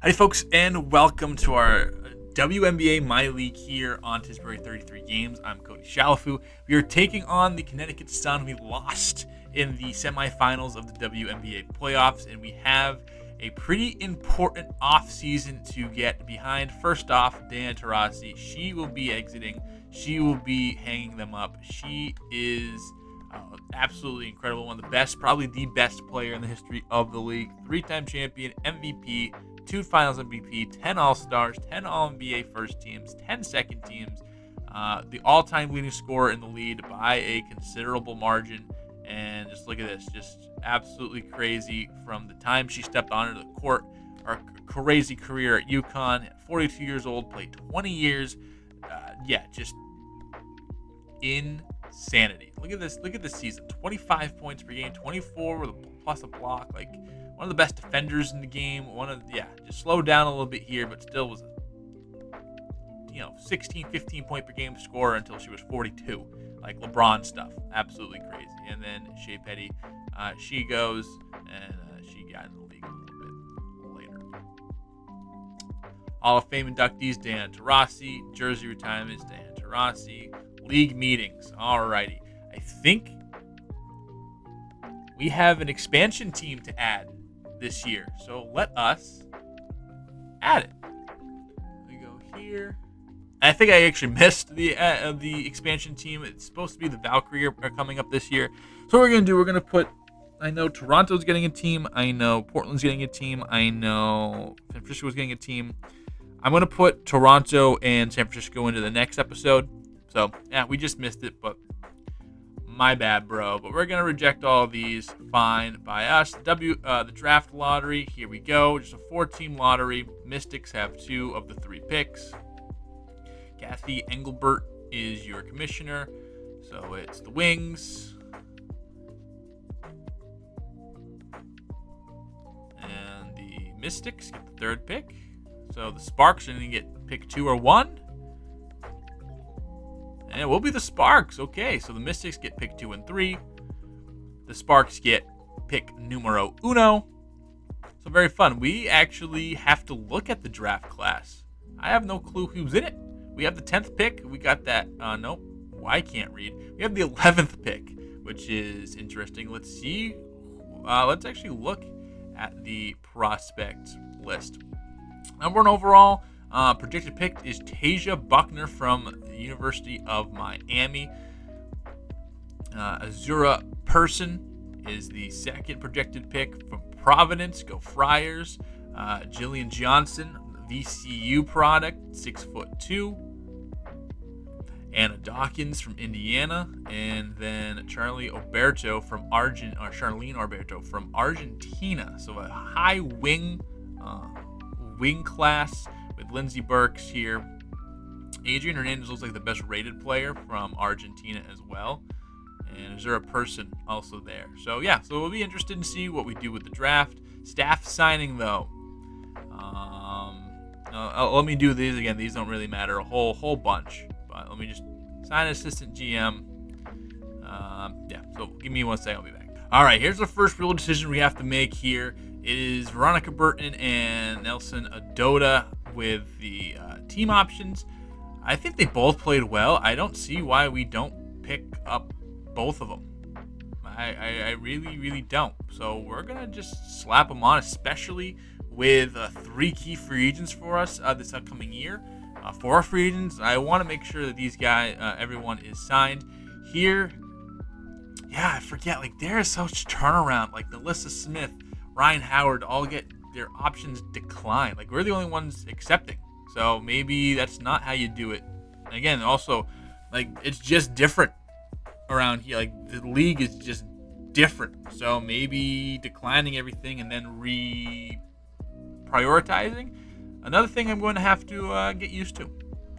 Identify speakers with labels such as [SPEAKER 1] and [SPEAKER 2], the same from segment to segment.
[SPEAKER 1] Hi, folks, and welcome to our WNBA My League here on Tisbury 33 Games. I'm Cody Shalafu. We are taking on the Connecticut Sun. We lost in the semifinals of the WNBA playoffs, and we have a pretty important offseason to get behind. First off, Diana Taurasi. She will be exiting. She will be hanging them up. She is absolutely incredible. One of the best, probably the best player in the history of the league. Three-time champion, MVP, 2 Finals MVP, 10 All-Stars, 10 All-NBA first teams, 10 second teams, the all-time leading scorer in the lead by a considerable margin. And just look at this, just absolutely crazy from the time she stepped onto the court. Her crazy career at UConn, 42 years old, played 20 years. Just insanity. Look at this season. 25 points per game, 24 with plus a block. Like, one of the best defenders in the game. Just slowed down a little bit here, but still was 16, 15 point per game scorer until she was 42. Like LeBron stuff. Absolutely crazy. And then Shea Petty, she goes, and she got in the league a little bit later. Hall of Fame inductees, Diana Taurasi. Jersey retirements, Diana Taurasi. League meetings. Alrighty. I think we have an expansion team to add this year. So let us add it. We go here. I think I actually missed the expansion team. It's supposed to be the Valkyrie are coming up this year. So what we're going to do, we're going to put, I know Toronto's getting a team. I know Portland's getting a team. I know San Francisco's getting a team. I'm going to put Toronto and San Francisco into the next episode. So, yeah, we just missed it, but my bad, bro. But we're going to reject all of these. Fine by us. The draft lottery. Here we go. Just a 4-team lottery. Mystics have 2 of the 3 picks. Kathy Engelbert is your commissioner. So it's the Wings. And the Mystics get the 3rd pick. So the Sparks are going to get pick 2 or 1. And it will be the Sparks. Okay, so the Mystics get pick 2 and 3. The Sparks get pick numero uno. So very fun. We actually have to look at the draft class. I have no clue who's in it. We have the 10th pick. We got that. Nope. I can't read. We have the 11th pick, which is interesting. Let's see. Let's actually look at the prospect list. Number 1 overall. Projected pick is Tasia Buckner from the University of Miami. Azura Person is the 2nd projected pick from Providence. Go Friars. Jillian Johnson, VCU product, 6'2". Anna Dawkins from Indiana, and then Charlene Alberto from Argentina. So a high wing class with Lindsey Burks here. Adrian Hernandez looks like the best rated player from Argentina as well. And is there a person also there? So yeah, so we'll be interested to see what we do with the draft. Staff signing though. Let me do these again. These don't really matter a whole bunch. But let me just sign assistant GM. So give me 1 second. I'll be back. All right, here's the first real decision we have to make here. It is Veronica Burton and Nelson Adota with the team options. I think they both played well. I don't see why we don't pick up both of them. I really don't. So we're going to just slap them on, especially with 3 key free agents for us this upcoming year. For our free agents, I want to make sure that these guys, everyone is signed. Here, yeah, I forget, like, there is such turnaround. Like, Melissa Smith, Ryan Howard all get their options declined. Like, we're the only ones accepting. So maybe that's not how you do it. And again, also, like, it's just different around here. Like, the league is just different. So maybe declining everything and then prioritizing. Another thing I'm going to have to get used to.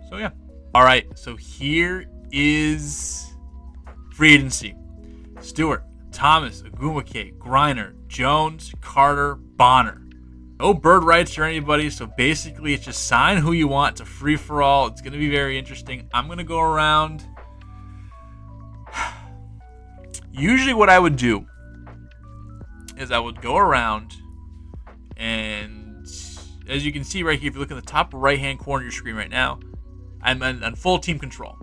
[SPEAKER 1] So, yeah. All right, so here is free agency. Stewart, Thomas, Agumake, Griner, Jones, Carter, Bonner. No bird rights or anybody, so basically it's just sign who you want. It's a free-for-all. It's going to be very interesting. I'm going to go around. Usually what I would do is I would go around and as you can see right here, if you look in the top right-hand corner of your screen right now, I'm on full team control.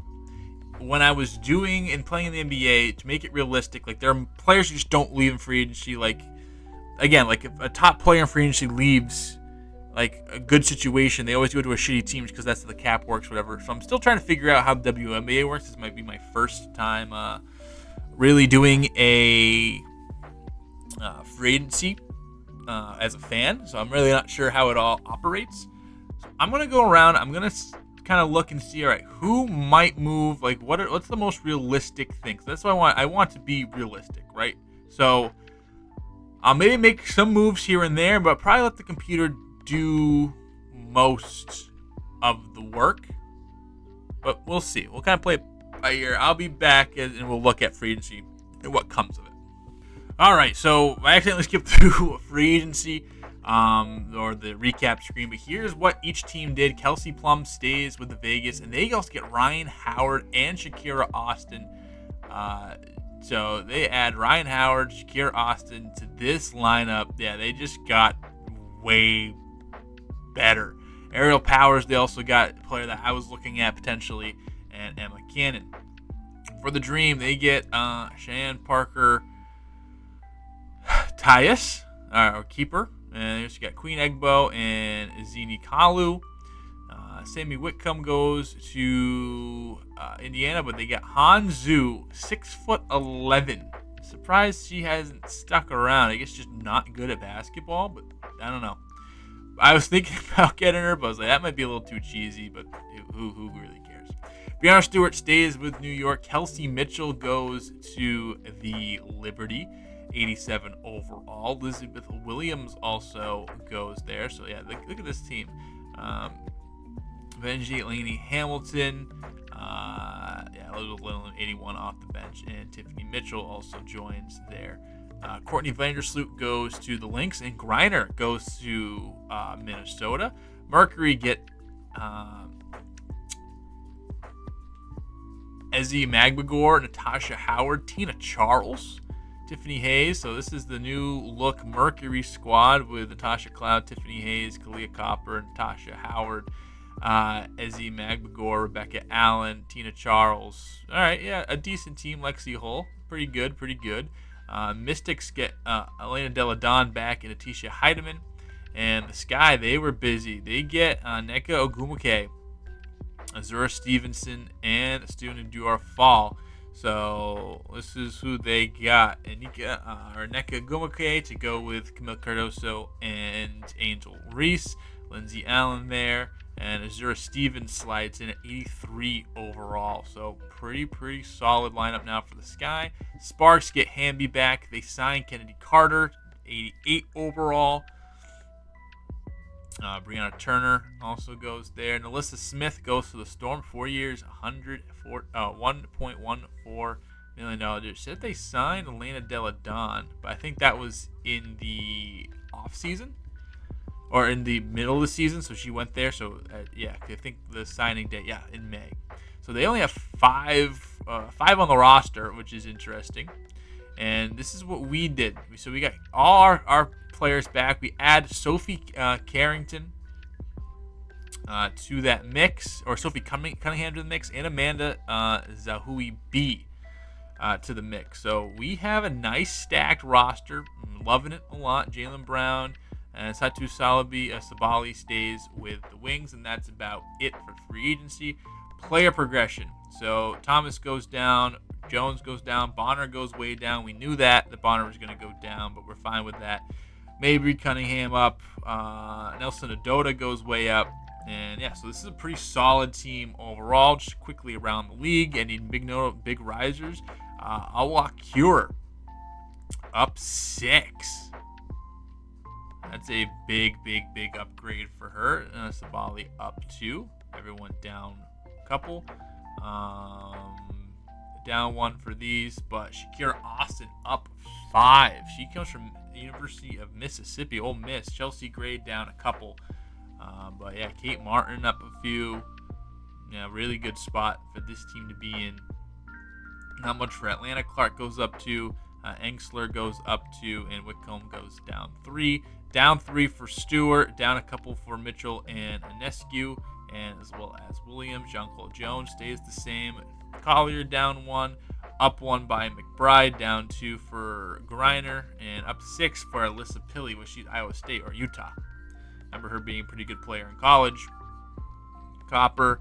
[SPEAKER 1] When I was doing and playing in the NBA, to make it realistic, like there are players who just don't leave in free agency. Like, again, like if a top player in free agency leaves, like a good situation, they always go to a shitty team because that's how the cap works, whatever. So I'm still trying to figure out how WNBA works. This might be my first time really doing a free agency as a fan. So I'm really not sure how it all operates. So I'm gonna go around. I'm gonna kind of look and see, all right, who might move, like what's the most realistic thing. So that's what I want to be realistic, right? So I'll maybe make some moves here and there, but probably let the computer do most of the work. But we'll see. We'll kind of play it by ear. I'll be back and we'll look at free agency and what comes of it. All right, so I accidentally skipped through free agency. Or the recap screen, but here's what each team did. Kelsey Plum stays with the Vegas, and they also get Ryan Howard and Shakira Austin. So they add Ryan Howard, Shakira Austin to this lineup. Yeah, they just got way better. Aerial Powers, they also got a player that I was looking at potentially, and Emma Cannon. For the Dream, they get Cheyenne Parker, Tyus, our keeper. And you got Queen Egbo and Zini Kalu. Sammy Whitcomb goes to Indiana, but they got Hanzu, 6'11". Surprised she hasn't stuck around. I guess just not good at basketball, but I don't know. I was thinking about getting her, but I was like, that might be a little too cheesy, but who really cares? Brianna Stewart stays with New York. Kelsey Mitchell goes to the Liberty. 87 overall. Elizabeth Williams also goes there. So yeah, look at this team. Benji Laney Hamilton. Elizabeth Lillian 81 off the bench, and Tiffany Mitchell also joins there. Courtney Vandersloot goes to the Lynx, and Griner goes to Minnesota. Mercury get Ezzie Magbagor, Natasha Howard, Tina Charles, Tiffany Hayes. So this is the new look Mercury squad with Natasha Cloud, Tiffany Hayes, Kalia Copper, Natasha Howard, Ezzie Magbagor, Rebecca Allen, Tina Charles. All right, yeah, a decent team. Lexi Hull, pretty good. Mystics get Elena Deladon back and Atisha Heidemann. And the Sky, they were busy. They get Nneka Ogwumike, Azura Stevenson, and Student Duar Fall. So this is who they got. Nneka Ogwumike to go with Camille Cardoso and Angel Reese. Lindsay Allen there. And Azura Stevens slides in at 83 overall. So pretty solid lineup now for the Sky. Sparks get Hamby back. They sign Kennedy Carter, 88 overall. Brianna Turner also goes there. And Alyssa Smith goes to the Storm. 4 years, $1.14 million. It said they signed Elena Deladon, but I think that was in the off season or in the middle of the season. So she went there. So I think the signing date, in May. So they only have five on the roster, which is interesting. And this is what we did. So we got all our players back. We add Sophie Carrington to that mix, or Sophie Cunningham to the mix, and Amanda Zahui B to the mix. So we have a nice stacked roster. I'm loving it a lot. Jaylen Brown and Satu Sabali stays with the Wings, and that's about it for free agency. Player progression. So Thomas goes down, Jones goes down, Bonner goes way down. We knew that Bonner was going to go down, but we're fine with that. Mabry Cunningham up. Nelson Adota goes way up. And so this is a pretty solid team overall. Just quickly around the league, and in big risers. Awa Cure up 6. That's a big upgrade for her. Sabali up 2. Everyone down a couple. Down 1 for these, but Shakira Austin up 5. She comes from the University of Mississippi, Ole Miss. Chelsea Gray down a couple. But Kate Martin up a few. Really good spot for this team to be in. Not much for Atlanta. Clark goes up 2. Engsler goes up 2, and Whitcomb goes down 3. Down 3 for Stewart, down a couple for Mitchell and Anescu, and as well as Williams. Jean-Claude Jones stays the same. Collier down 1, up 1 by McBride, down 2 for Griner, and up 6 for Alyssa Pilley, which she's Iowa State or Utah. Remember her being a pretty good player in college. Copper,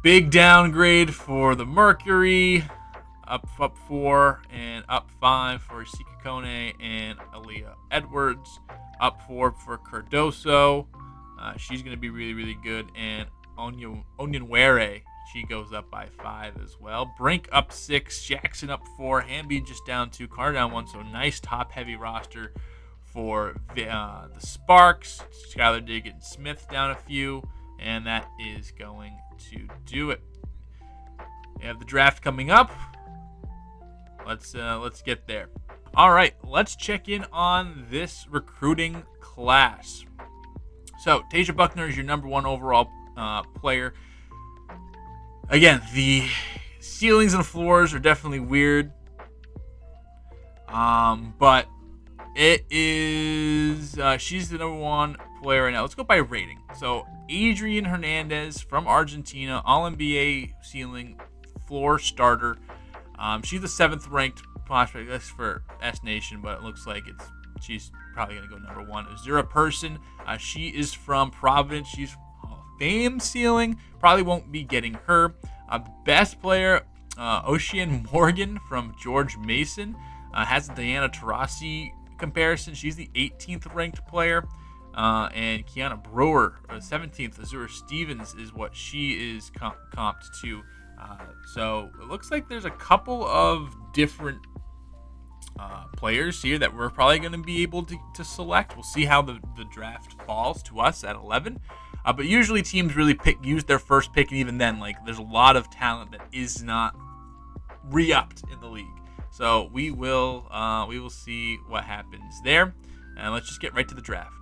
[SPEAKER 1] big downgrade for the Mercury, up 4 and up 5 for Sikakone and Aaliyah Edwards, up 4 for Cardoso. She's going to be really, really good. And Onyenwere, she goes up by 5 as well. Brink up 6, Jackson up 4, Hamby just down 2, Carter down 1. So nice top-heavy roster for the Sparks. Skylar Diggins Smith down a few, and that is going to do it. We have the draft coming up. Let's get there. All right, let's check in on this recruiting class. So Tasia Buckner is your number 1 overall player. Again, the ceilings and floors are definitely weird, but it is she's the number 1 player right now. Let's go by rating. So Adrian Hernandez from Argentina, All-NBA ceiling, floor starter. She's the 7th ranked prospect. That's for S Nation, but it looks like she's probably going to go number 1. Azura Person, she is from Providence. She's Hall of Fame ceiling. Probably won't be getting her. Best player, Ocean Morgan from George Mason. Has the Diana Taurasi comparison. She's the 18th ranked player. And Kiana Brewer, 17th. Azura Stevens is what she is comped to. So it looks like there's a couple of different players here that we're probably going to be able to select. We'll see how the draft falls to us at 11. But usually teams really use their first pick, and even then, there's a lot of talent that is not re-upped in the league. So we will see what happens there, and let's just get right to the draft.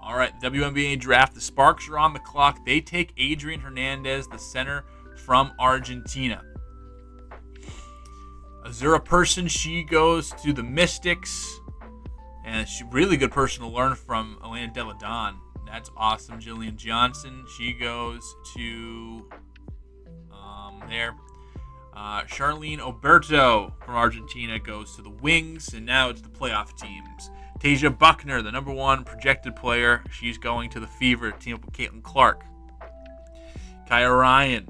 [SPEAKER 1] All right, WNBA draft. The Sparks are on the clock. They take Adrian Hernandez, the center from Argentina. Azura Person, she goes to the Mystics. And she's a really good person to learn from, Elena Deladon. That's awesome. Jillian Johnson, she goes to there. Charlene Oberto from Argentina goes to the Wings. And now it's the playoff teams. Tasia Buckner, the number 1 projected player. She's going to the Fever, team up with Caitlin Clark. Kaya Ryan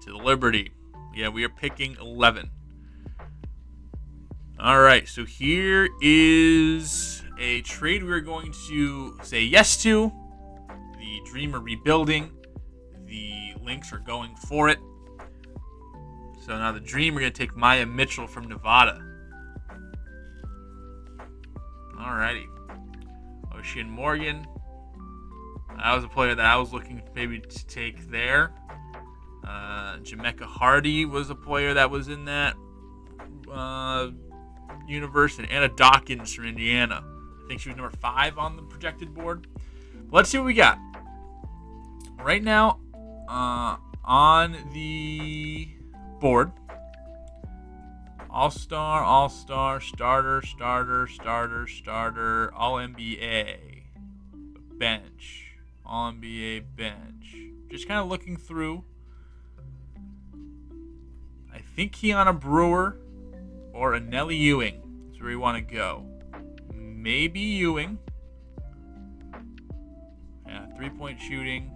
[SPEAKER 1] to the Liberty. Yeah, we are picking 11. All right, so here is a trade we're going to say yes to. The Dreamer rebuilding. The Lynx are going for it. So now the Dream, we're going to take Maya Mitchell from Nevada. Alrighty. Ocean Morgan. That was a player that I was looking maybe to take there. Jamaica Hardy was a player that was in that universe. And Anna Dawkins from Indiana. I think she was number 5 on the projected board. But let's see what we got. Right now, on the board, All-Star, Starter, All-NBA, bench, All-NBA bench. Just kind of looking through. I think Kiana Brewer or Anelli Ewing is where we want to go. Maybe Ewing. Yeah, 3-point shooting.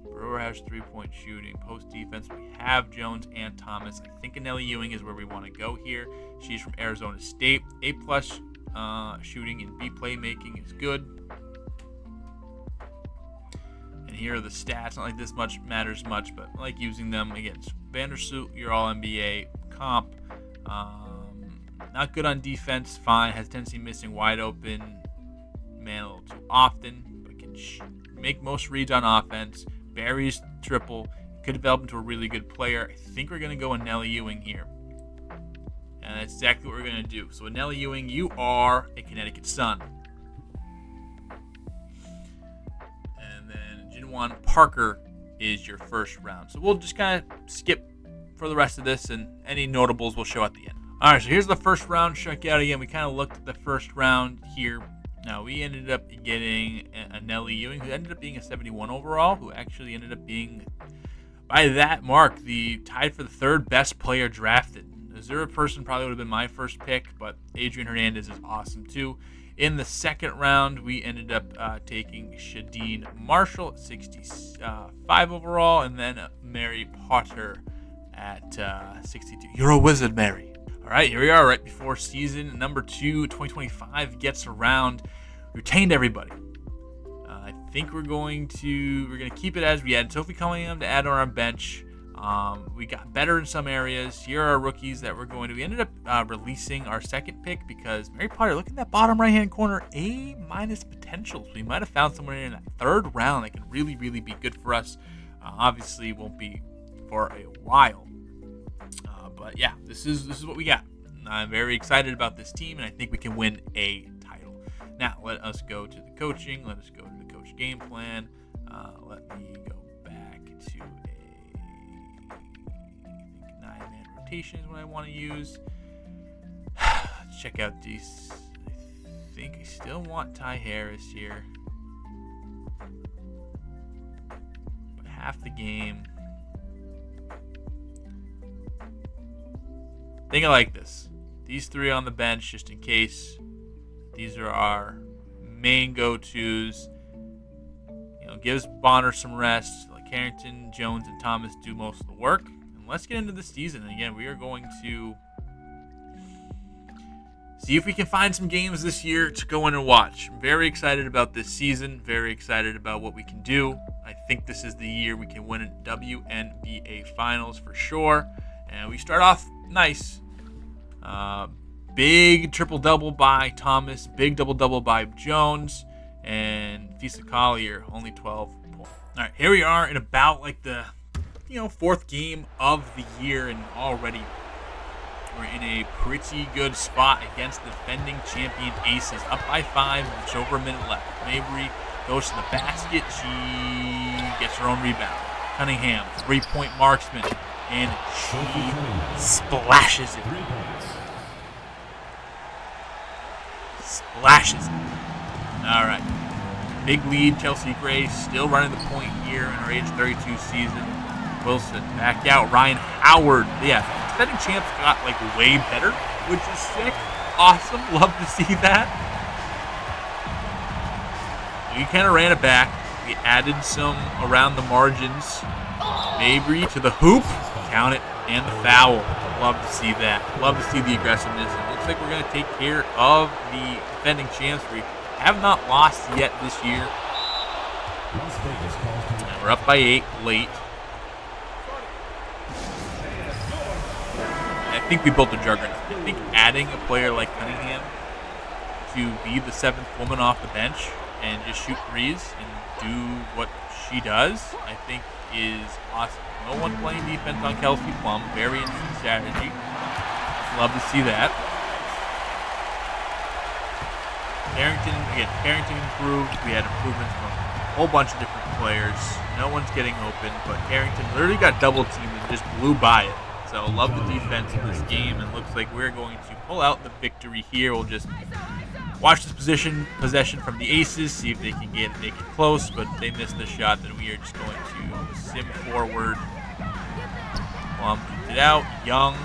[SPEAKER 1] Brewer has 3-point shooting. Post defense, we have Jones and Thomas. I think Anelli Ewing is where we want to go here. She's from Arizona State. A+ shooting and B playmaking is good. And here are the stats. Not like this much matters much, but I like using them against Vandersloot, your All-NBA comp. Not good on defense. Fine. Has tendency missing wide open man a little too often, but can make most reads on offense. Barry's triple. Could develop into a really good player. I think we're going to go Anelli Ewing here. And that's exactly what we're going to do. So Anelli Ewing, you are a Connecticut Sun. And then Jinwan Parker is your first round. So we'll just kind of skip for the rest of this, and any notables will show at the end. All right, so here's the first round checkout again. We kind of looked at the first round here. Now, we ended up getting a Nellie Ewing, who ended up being a 71 overall, who actually ended up being, by that mark, the tied for the third best player drafted. Azura person probably would have been my first pick, but Adrian Hernandez is awesome too. In the second round, we ended up taking Shadeen Marshall at 65 overall, and then Mary Potter at 62. You're a wizard, Mary. All right, here we are right before season number 2, 2025 gets around. We retained everybody. I think we're going to keep it as we had Sophie Cunningham to add on our bench. We got better in some areas. Here are our rookies that we're going to. We ended up releasing our second pick because Mary Potter, look at that bottom right-hand corner, A- potentials. We might have found someone in that third round that can really, really be good for us. Obviously, won't be for a while. But yeah, this is what we got. I'm very excited about this team, and I think we can win a title. Now, let us go to the coaching. Let us go to the coach game plan. Let me go back to a 9-man rotation is what I want to use. Let's check out these. I think I still want Ty Harris here. But half the game. I think I like this. These three on the bench just in case. These are our main go-tos. Gives Bonner some rest. Let Carrington, Jones, and Thomas do most of the work. And let's get into the season. And again, we are going to see if we can find some games this year to go in and watch. I'm very excited about this season. Very excited about what we can do. I think this is the year we can win a WNBA Finals for sure. And we start off nice. Big triple-double by Thomas. Big double-double by Jones. And Fisa Collier, only 12 points. All right, here we are in about like the, fourth game of the year. And already we're in a pretty good spot against the defending champion Aces. Up by 5, it's over a minute left. Mabry goes to the basket. She gets her own rebound. Cunningham, 3-point marksman. And she splashes it. Splashes it. All right. Big lead. Chelsea Gray still running the point here in her age 32 season. Wilson back out. Ryan Howard. Yeah, defending champs got way better, which is sick. Awesome. Love to see that. We kind of ran it back. We added some around the margins. Mabry to the hoop. Count it. And the foul. Love to see that. Love to see the aggressiveness. It looks like we're going to take care of the defending champs. We have not lost yet this year. And we're up by 8 late. I think we built a juggernaut. I think adding a player like Cunningham to be the 7th woman off the bench and just shoot threes and do what she does, I think is awesome. No one playing defense on Kelsey Plum. Very interesting strategy. Love to see that. Carrington improved. We had improvements from a whole bunch of different players. No one's getting open, but Carrington literally got double teamed and just blew by it. So love the defense of this game, and looks like we're going to pull out the victory here. We'll just watch this possession from the Aces, see if they can make it close, but they missed the shot. Then we are just going to sim forward. Plum keeps it out. Young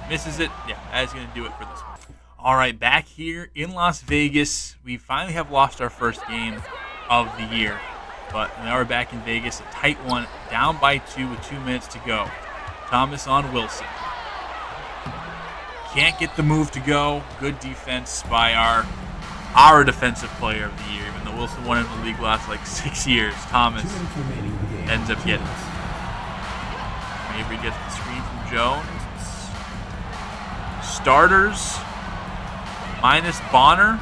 [SPEAKER 1] misses it. Yeah, that's going to do it for this one. All right, back here in Las Vegas. We finally have lost our first game of the year, but now we're back in Vegas, a tight one, down by 2 with 2 minutes to go. Thomas on Wilson. Can't get the move to go. Good defense by our defensive player of the year, even though Wilson won in the league last 6 years. Thomas ends up getting it. Mabry gets the screen from Jones. Starters minus Bonner,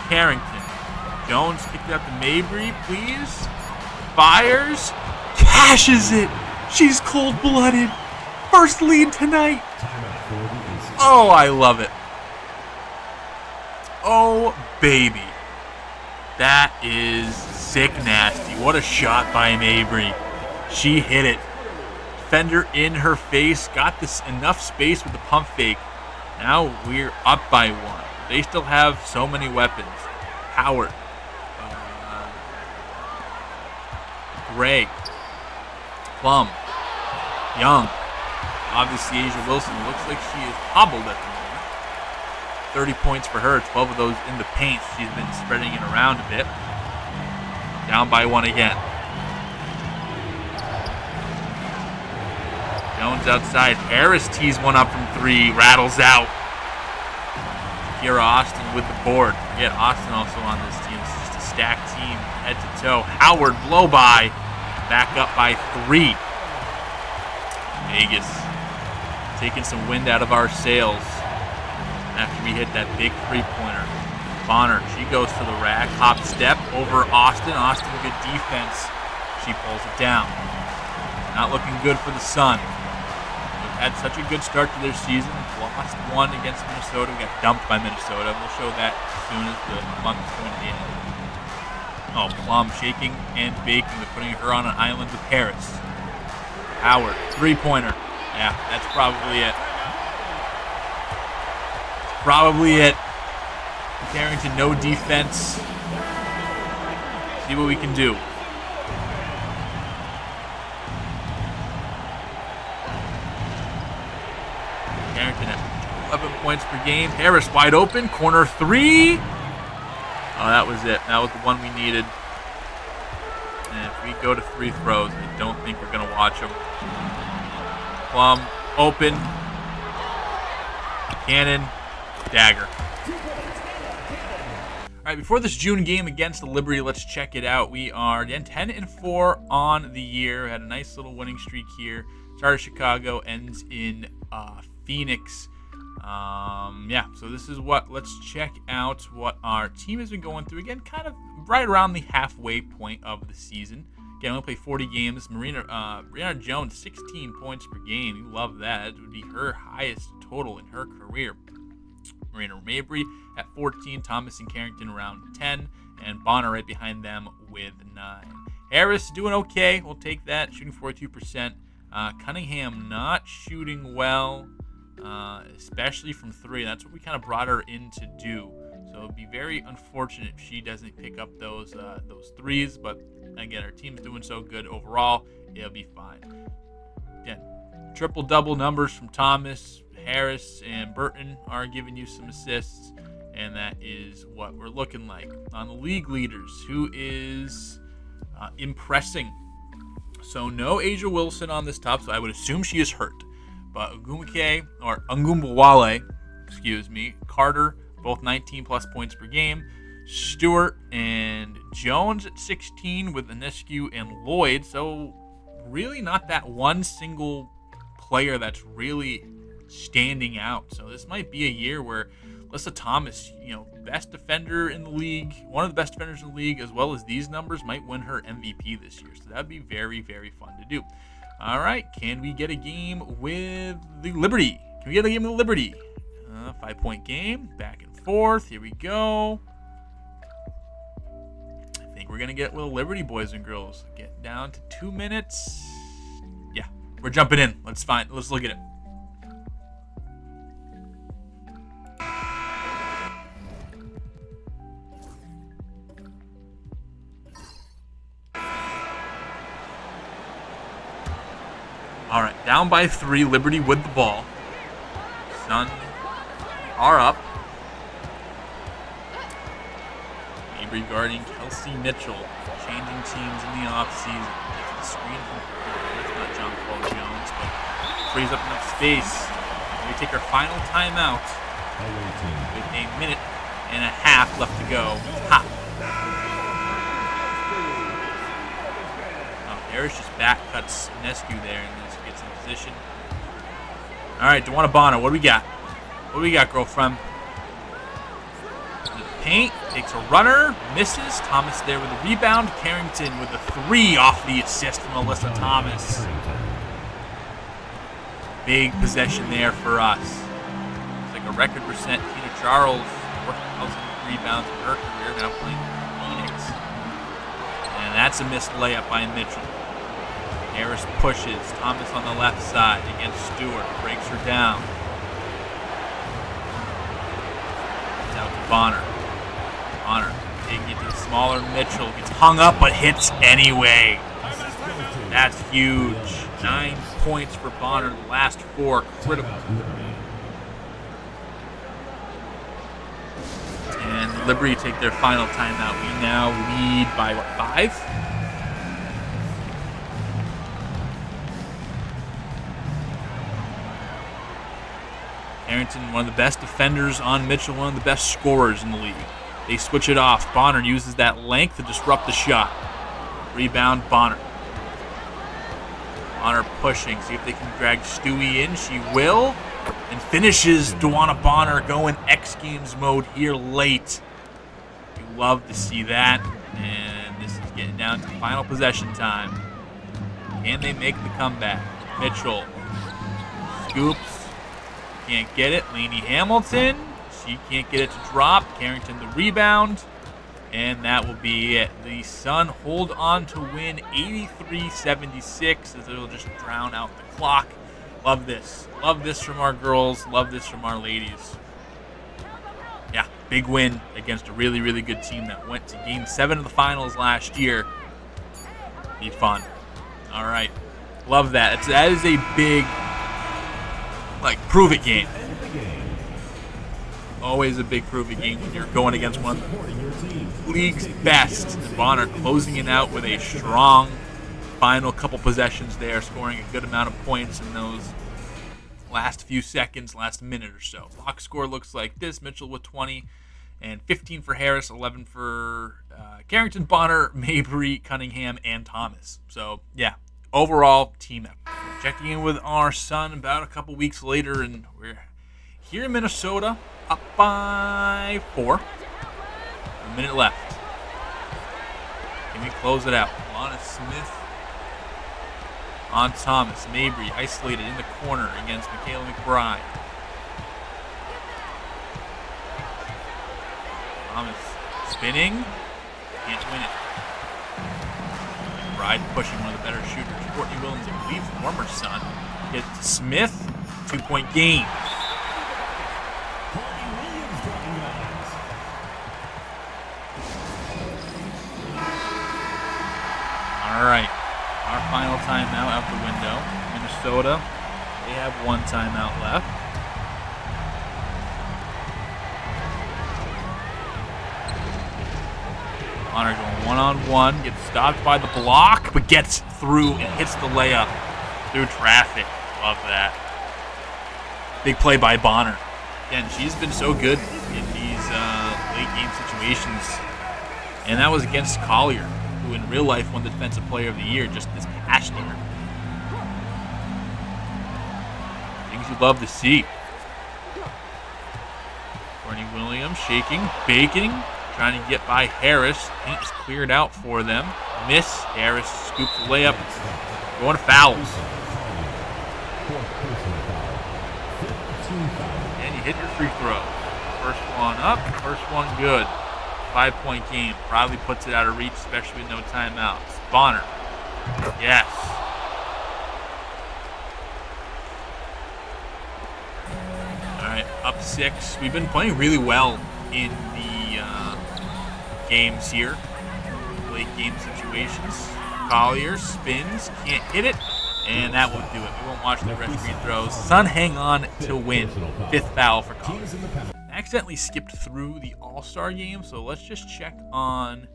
[SPEAKER 1] Carrington. Jones kicked it up to Mabry, please. Fires, cashes it. She's cold-blooded. First lead tonight. Oh, I love it. Oh, baby. That is sick nasty. what a shot by Mabry. She hit it. Defender in her face. Got this enough space with the pump fake. Now we're up by 1. They still have so many weapons. Howard. Gray. Plum. Young. Obviously, Asia Wilson looks like she is hobbled at the moment. 30 points for her. 12 of those in the paint. She's been spreading it around a bit. Down by 1 again. Jones outside. Harris tees one up from 3. Rattles out. Kira Austin with the board. Forget Austin also on this team. It's just a stacked team head to toe. Howard blow by. Back up by 3. Vegas taking some wind out of our sails after we hit that big 3-pointer. Bonner, she goes to the rack. Hop step over Austin. Austin, good defense. She pulls it down. Not looking good for the Sun. They've had such a good start to their season. Lost 1 against Minnesota. We got dumped by Minnesota. We'll show that as soon as the month is coming to the end. Oh, Plum shaking and baking. They're putting her on an island with Harris. Howard, 3-pointer. Yeah, that's probably it. Probably it. Carrington, no defense. See what we can do. Carrington at 11 points per game. Harris wide open. Corner 3. Oh, that was it. That was the one we needed. And if we go to free throws, I don't think we're going to watch them. Plum, open. Cannon, dagger. All right, before this June game against the Liberty, let's check it out. We are again 10-4 on the year. Had a nice little winning streak here. Started Chicago, ends in Phoenix. Yeah, so this is what, let's check out what our team has been going through. Again, kind of right around the halfway point of the season. Again, we only play 40 games. Brianna Jones, 16 points per game. You love that. It would be her highest total in her career. Marina Mabry at 14. Thomas and Carrington around 10. And Bonner right behind them with 9. Harris doing okay. We'll take that. Shooting 42%. Cunningham not shooting well. Especially from 3. That's what we kind of brought her in to do. So it'd be very unfortunate if she doesn't pick up those 3s. But again, our team's doing so good overall, it'll be fine. Again, triple-double numbers from Thomas, Harris, and Burton are giving you some assists. And that is what we're looking like. On the league leaders, who is impressing. So no Asia Wilson on this top, so I would assume she is hurt. But Ungumbawale, Carter, both 19-plus points per game. Stewart and Jones at 16 with Inescu and Lloyd. So really not that one single player that's really standing out. So this might be a year where Alyssa Thomas, best defender in the league, one of the best defenders in the league, as well as these numbers, might win her MVP this year. So that'd be very, very fun to do. All right, can we get a game with the Liberty? 5-point game, back and forth. Here we go. I think we're going to get with Liberty, boys and girls. Get down to 2 minutes. Yeah, we're jumping in. Let's look at it. All right, down by 3, Liberty with the ball. Sun are up. Mabry guarding Kelsey Mitchell, changing teams in the offseason. Takes the screen from it's not John Paul Jones, but frees up enough space. We take our final timeout with a minute and a half left to go. Ha! Oh, Harris just back cuts Inescu there and then gets in position. All right, DeWanna Bonner, what do we got? Girlfriend? The paint, takes a runner, misses. Thomas there with a rebound. Carrington with a 3 off the assist from Alyssa Thomas. Big possession there for us. It's like a record percent. Tina Charles, 4,000 rebounds in her career, now playing for Phoenix. And And that's a missed layup by Mitchell. Harris pushes. Thomas on the left side against Stewart. Breaks her down. It's out to Bonner. Bonner taking it to the smaller Mitchell. Gets hung up but hits anyway. That's huge. 9 points for Bonner. The last 4 critical. And Liberty take their final timeout. We now lead by, 5? Carrington, one of the best defenders on Mitchell, one of the best scorers in the league. They switch it off. Bonner uses that length to disrupt the shot. Rebound, Bonner. Bonner pushing. See if they can drag Stewie in. She will. And finishes DeWanna Bonner going X Games mode here late. You love to see that. And this is getting down to final possession time. Can they make the comeback? Mitchell scoops. Can't get it. Lainey Hamilton. She can't get it to drop. Carrington the rebound. And that will be it. The Sun hold on to win 83-76 as it'll just drown out the clock. Love this. Love this from our girls. Love this from our ladies. Yeah, big win against a really, really good team that went to Game 7 of the finals last year. Be fun. All right. Love that. That is a big, prove-it game. Always a big prove-it game when you're going against one of the league's best. Bonner closing it out with a strong final couple possessions there, scoring a good amount of points in those last few seconds, last minute or so. Box score looks like this. Mitchell with 20 and 15 for Harris, 11 for Carrington, Bonner, Mabry, Cunningham, and Thomas. So, yeah, overall team effort. Checking in with our Sun about a couple weeks later, and we're here in Minnesota, up by 4. A minute left. Can we close it out? Lana Smith on Thomas. Mabry isolated in the corner against Michaela McBride. Thomas spinning. Can't win it. McBride pushing, one of the better shooters. Courtney Williams, I believe, former Sun. Hit Smith. 2-point game. All right. Our final timeout out the window. Minnesota, they have 1 timeout left. Bonner going one-on-one, gets stopped by the block, but gets through and hits the layup through traffic. Love that. Big play by Bonner. Again, she's been so good in these late-game situations. And that was against Collier, who in real life won the Defensive Player of the Year just this past year. Things you'd love to see. Courtney Williams shaking, baking, trying to get by Harris. Paint is cleared out for them. Miss. Harris scoops the layup. Going to fouls. And you hit your free throw. First one up, first one good. 5-point game. Probably puts it out of reach, especially with no timeouts. Bonner. Yes. All right, up 6. We've been playing really well in the games here. Late game situations. Collier spins, can't hit it, and that won't do it. We won't watch the rest free throws. Sun hang on to win. 5th foul for Collier. Accidentally skipped through the All-Star game, so let's just check on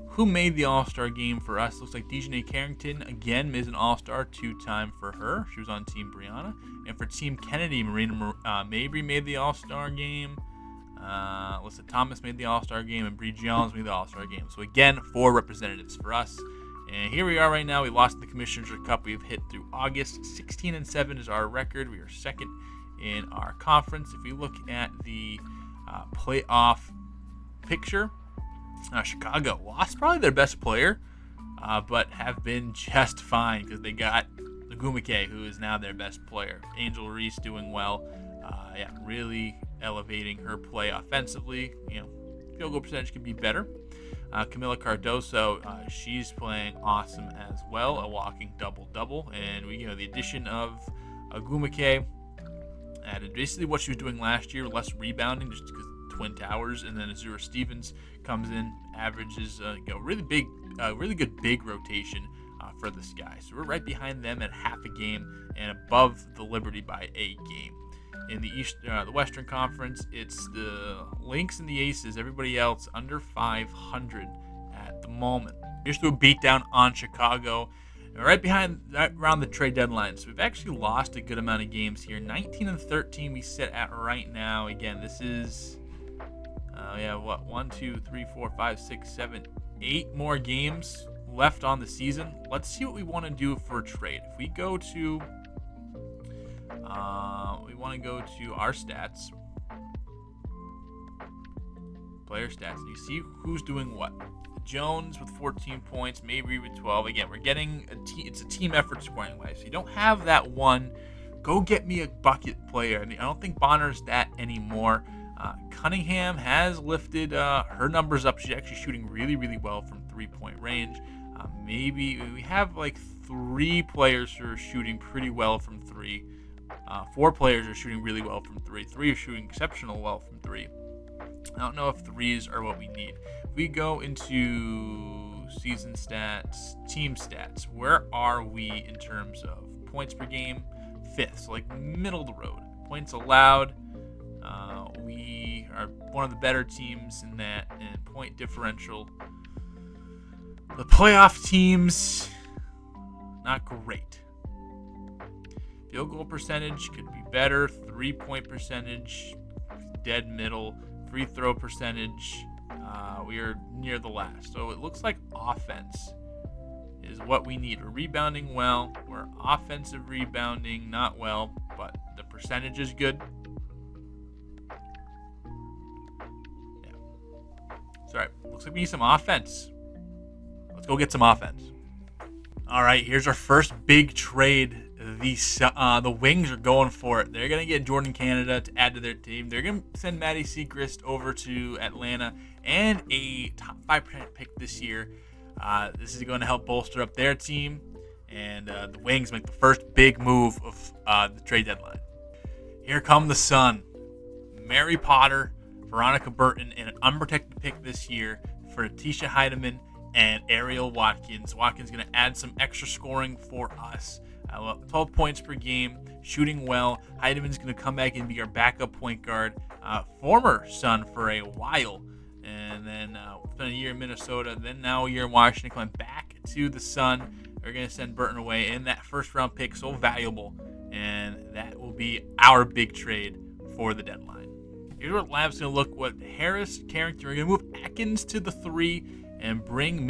[SPEAKER 1] who made the All-Star game for us. Looks like Dejanay Carrington, again, is an All-Star, 2-time for her. She was on Team Brianna. And for Team Kennedy, Marina Mabry made the All-Star game. Alyssa Thomas made the All-Star game, and Bree Jones made the All-Star game. So again, 4 representatives for us. And here we are right now. We lost the Commissioner's Cup. We've hit through August. 16-7 is our record. We are second in our conference. If we look at the playoff picture, Chicago lost probably their best player, but have been just fine because they got Agumike, who is now their best player. Angel Reese doing well. Really elevating her play offensively. Field goal percentage could be better. Camila Cardoso, she's playing awesome as well, a walking double-double. And we, the addition of Agumake added basically what she was doing last year, less rebounding just because Twin Towers. And then Azura Stevens comes in, averages really good big rotation for the Sky. So we're right behind them at half a game and above the Liberty by a game. In the Western Conference, it's the Lynx and the Aces. Everybody else under 500 at the moment. Here's to a beatdown on Chicago. And right around the trade deadline. So we've actually lost a good amount of games here. 19-13 we sit at right now. Again, this is 1, 2, 3, 4, 5, 6, 7, 8 more games left on the season. Let's see what we want to do for a trade. If we go to our stats, player stats, and you see who's doing what. Jones with 14 points, Mabry with 12. Again, we're getting it's a team effort scoring wise. So you don't have that one. Go get me a bucket player. I mean, I don't think Bonner's that anymore. Cunningham has lifted her numbers up. She's actually shooting really, really well from 3-point range. Maybe we have like 3 players who are shooting pretty well from 3. 4 players are shooting really well from 3. 3 are shooting exceptional well from 3. I don't know if 3s are what we need. If we go into season stats, team stats, where are we in terms of points per game? 5th, so like middle of the road. Points allowed, we are one of the better teams in that, and point differential. The playoff teams, not great. Field goal percentage could be better. 3-point percentage, dead middle. Free throw percentage, we are near the last. So it looks like offense is what we need. We're rebounding well. We're offensive rebounding not well, but the percentage is good. Yeah. Sorry. Looks like we need some offense. Let's go get some offense. All right, here's our first big trade. The Wings are going for it. They're going to get Jordan Canada to add to their team. They're going to send Maddie Seacrest over to Atlanta and a top 5% pick this year. This is going to help bolster up their team, and the Wings make the first big move of the trade deadline. Here come the Sun. Mary Potter, Veronica Burton, and an unprotected pick this year for Tisha Heidemann and Ariel Watkins. Watkins going to add some extra scoring for us. 12 points per game, shooting well. Heidemann's going to come back and be our backup point guard. Former Sun for a while. And then spent a year in Minnesota. Then now a year in Washington. Coming back to the Sun. They're going to send Burton away. And that first round pick, so valuable. And that will be our big trade for the deadline. Here's what Lab's going to look. What Harris, Carrington, we're going to move Atkins to the 3 and bring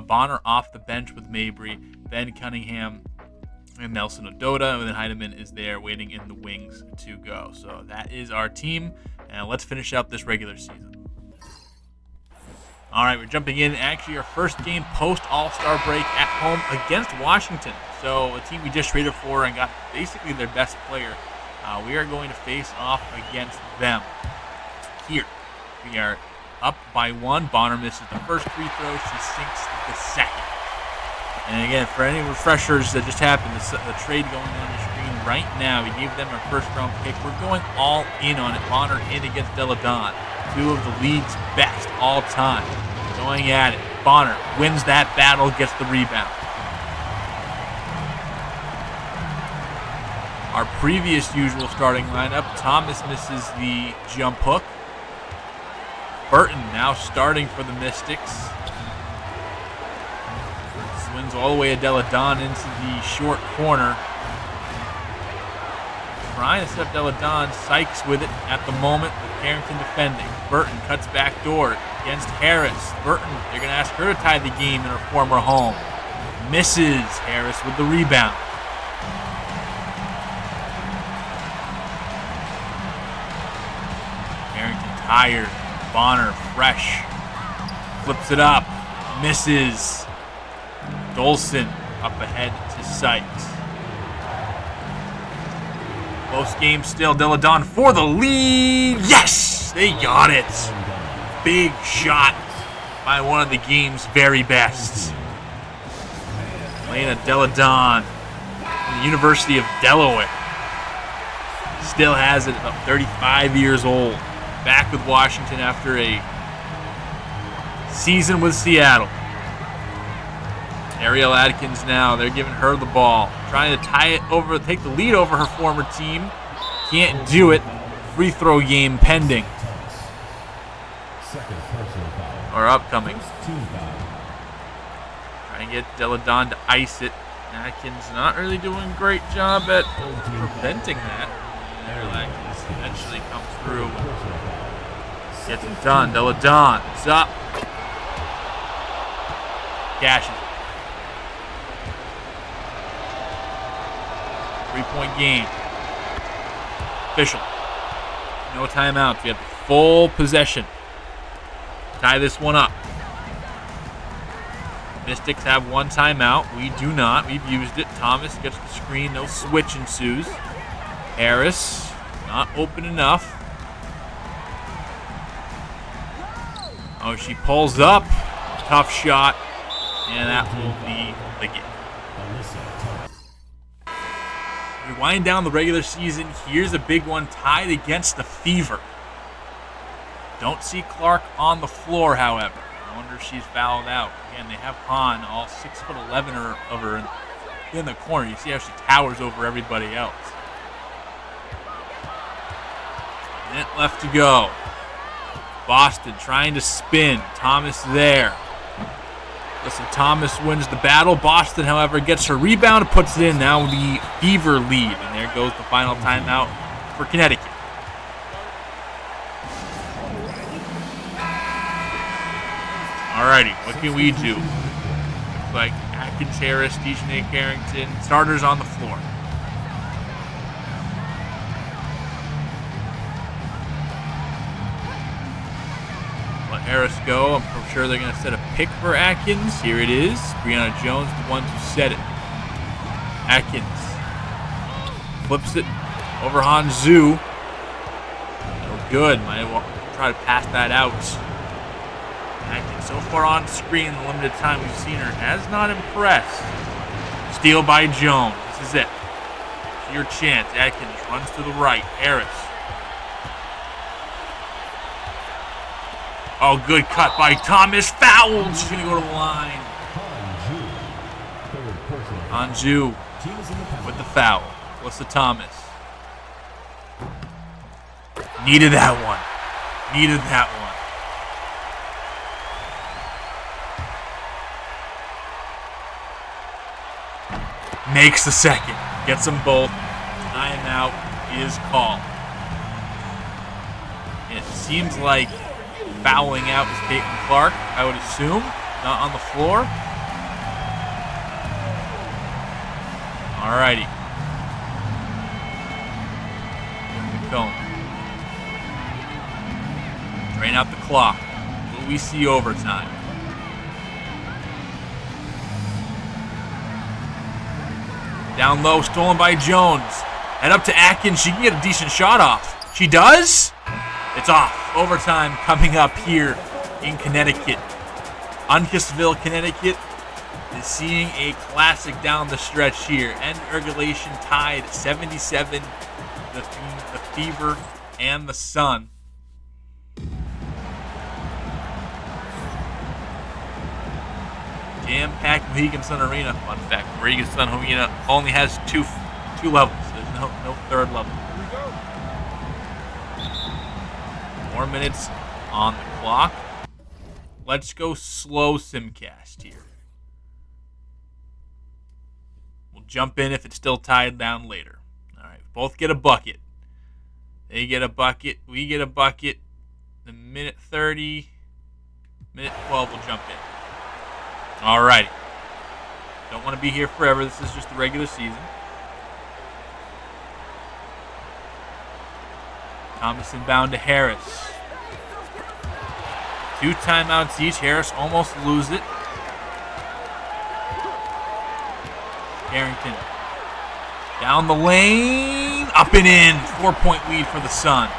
[SPEAKER 1] Bonner off the bench with Mabry. Then Cunningham and Nelson Odota, and then Heidemann is there waiting in the wings to go. So that is our team, and let's finish up this regular season. All right, we're jumping in. Actually, our first game post All-Star break at home against Washington. So a team we just traded for and got basically their best player. We are going to face off against them. Here, we are up by 1. Bonner misses the first free throw. She sinks the second. And again, for any refreshers that just happened, the trade going on the screen right now, we gave them our first round pick. We're going all in on it. Bonner in against Deladon, 2 of the league's best all time. Going at it. Bonner wins that battle, gets the rebound. Our previous usual starting lineup, Thomas misses the jump hook. Burton now starting for the Mystics. Swings all the way to Deladon into the short corner. Trying to set up Deladon. Sykes with it at the moment with Carrington defending. Burton cuts back door against Harris. Burton, they're going to ask her to tie the game in her former home. Misses. Harris with the rebound. Carrington tired. Bonner fresh. Flips it up. Misses. Dolson up ahead to Sykes. Close game still. Deladon for the lead. Yes! They got it. Big shot by one of the game's very best. Elena Delle Donne from the University of Delaware. Still has it, about 35 years old. Back with Washington after a season with Seattle. Ariel Atkins now, they're giving her the ball. Trying to tie it over, take the lead over her former team. Can't do it. Free throw game pending. Or upcoming. Trying to get Delle Donne to ice it. Atkins not really doing a great job at preventing that. Ariel Atkins eventually comes through. Gets it done. Delle Donne is up. Cashes it. 3-point game. Official. No timeouts. We have full possession. Tie this one up. Mystics have one timeout. We do not. We've used it. Thomas gets the screen. No switch ensues. Harris not open enough. Oh, she pulls up. Tough shot. And that will be the game. We wind down the regular season. Here's a big one tied against the Fever. Don't see Clark on the floor, however. I wonder if she's fouled out. Again, they have Hahn, all 6'11" of her in the corner. You see how she towers over everybody else. Minute left to go. Boston trying to spin. Thomas there. Listen, Thomas wins the battle. Boston, however, gets her rebound and puts it in. Now the Fever lead. And there goes the final timeout for Connecticut. Alrighty, what can we do? Looks like Atkins, Harris, Dejanay Carrington, starters on the floor. Let Harris go. I'm sure they're going to set a pick for Atkins. Here it is. Brianna Jones, the one to set it. Atkins flips it over Hanzu. No good. Might try to pass that out. Atkins so far on screen in the limited time we've seen her has not impressed. Steal by Jones. This is it. Your chance. Atkins runs to the right. Harris. Oh, good cut by Thomas. Fouled. She's going to go to the line. Anju with the foul. What's the Thomas? Needed that one. Needed that one. Makes the second. Gets them both. Timeout is called. It seems like fouling out is Caitlin Clark, I would assume. Not on the floor. Alrighty. Going. Drain out the clock. Will we see overtime? Down low, stolen by Jones. Head up to Atkins. She can get a decent shot off. She does? It's off. Overtime coming up here in Connecticut. Uncasville, Connecticut is seeing a classic down the stretch here. End regulation tied 77. The Fever and the Sun. Jam-packed Mohegan Sun Arena. Fun fact: Mohegan Sun Arena only has two levels. There's no third level. 4 minutes on the clock. Let's go slow simcast here. We'll jump in if it's still tied down later. All right, both get a bucket. They get a bucket. We get a bucket. The minute 30, minute 12, we'll jump in. Alrighty. Don't want to be here forever. This is just the regular season. Thomas inbound to Harris. 2 timeouts each. Harris almost lose it. Carrington. Down the lane. Up and in. 4-point lead for the Sun.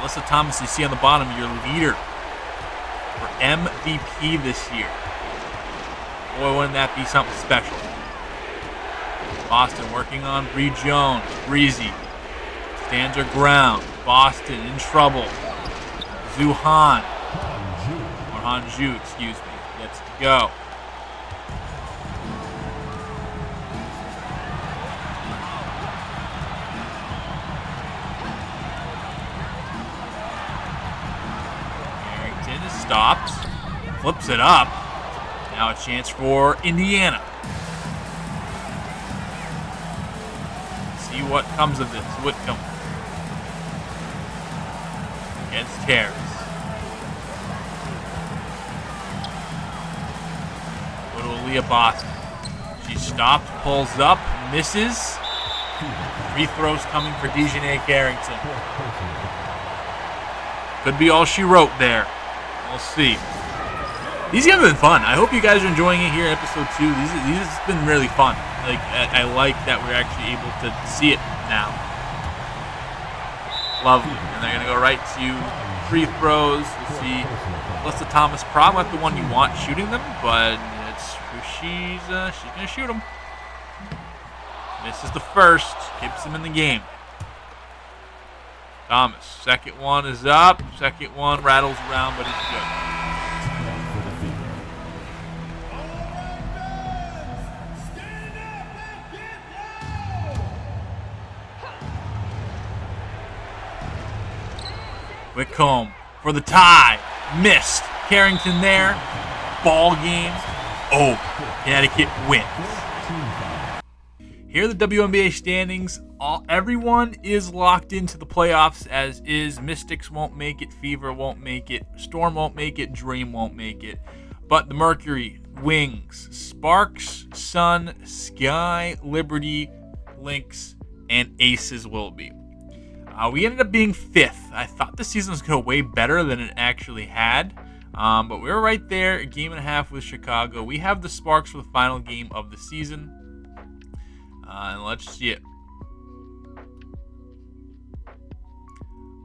[SPEAKER 1] Alyssa Thomas, you see on the bottom, your leader for MVP this year. Boy, wouldn't that be something special. Boston working on Bree Jones. Breezy stands her ground. Boston in trouble. Zuhan, or Hanju, excuse me, gets to go. Harrington is stopped. Flips it up. Now a chance for Indiana. See what comes of this. Whitcomb against Harris. Go to Aaliyah Boston. She stopped, pulls up, misses. Free throws coming for Dejanay Carrington. Could be all she wrote there. We'll see. These games have been fun. I hope you guys are enjoying it here, episode 2. These have been really fun. Like, I like that we're actually able to see it now. Lovely. And they're going to go right to free throws. We'll see. Alyssa Thomas, probably not the one you want shooting them, but she's going to shoot them. Misses the first. Keeps them in the game. Thomas, second one is up. Second one rattles around, but it's good. Whitcomb for the tie. Missed. Carrington there. Ball game over. Connecticut wins. Here are the WNBA standings. Everyone is locked into the playoffs, as is. Mystics won't make it. Fever won't make it. Storm won't make it. Dream won't make it. But the Mercury, Wings, Sparks, Sun, Sky, Liberty, Lynx, and Aces will be. We ended up being 5th. I thought the season was going to go way better than it actually had. But we were right there, a game and a half with Chicago. We have the Sparks for the final game of the season. And let's see it.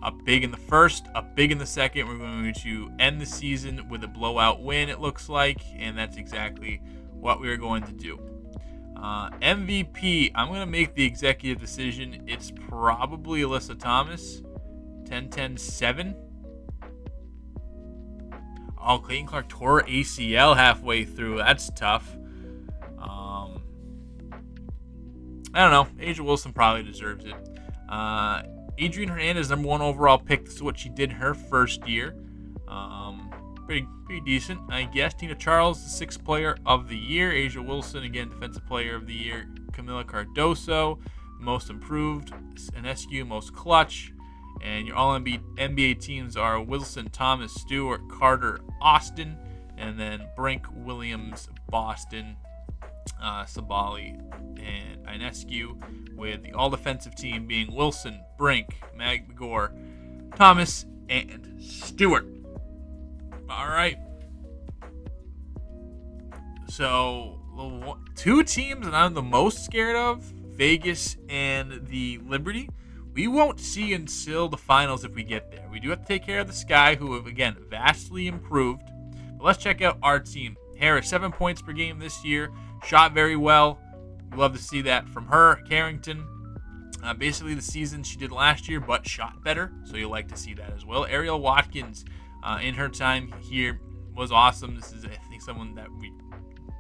[SPEAKER 1] Up big in the first, up big in the second. We're going to end the season with a blowout win, it looks like. And that's exactly what we are going to do. MVP, I'm going to make the executive decision. It's probably Alyssa Thomas. 10-10-7. Oh, Clayton Clark tore ACL halfway through. That's tough. I don't know. Asia Wilson probably deserves it. Adrian Hernandez, number 1 overall pick. This is what she did her first year. Pretty decent, I guess. Tina Charles, the 6th player of the year. Asia Wilson, again, defensive player of the year. Camila Cardoso, most improved. Enescu, most clutch. And your all-NBA teams are Wilson, Thomas, Stewart, Carter, Austin. And then Brink, Williams, Boston, Sabali, and Enescu. With the all-defensive team being Wilson, Brink, McGore, Thomas, and Stewart. All right. So, the 2 teams that I'm the most scared of, Vegas and the Liberty, we won't see until the finals if we get there. We do have to take care of the Sky, who have, again, vastly improved. But let's check out our team. Harris, 7 points per game this year. Shot very well. We love to see that from her. Carrington, basically the season she did last year, but shot better. So you'll like to see that as well. Ariel Watkins, in her time here, was awesome. This is, I think, someone that we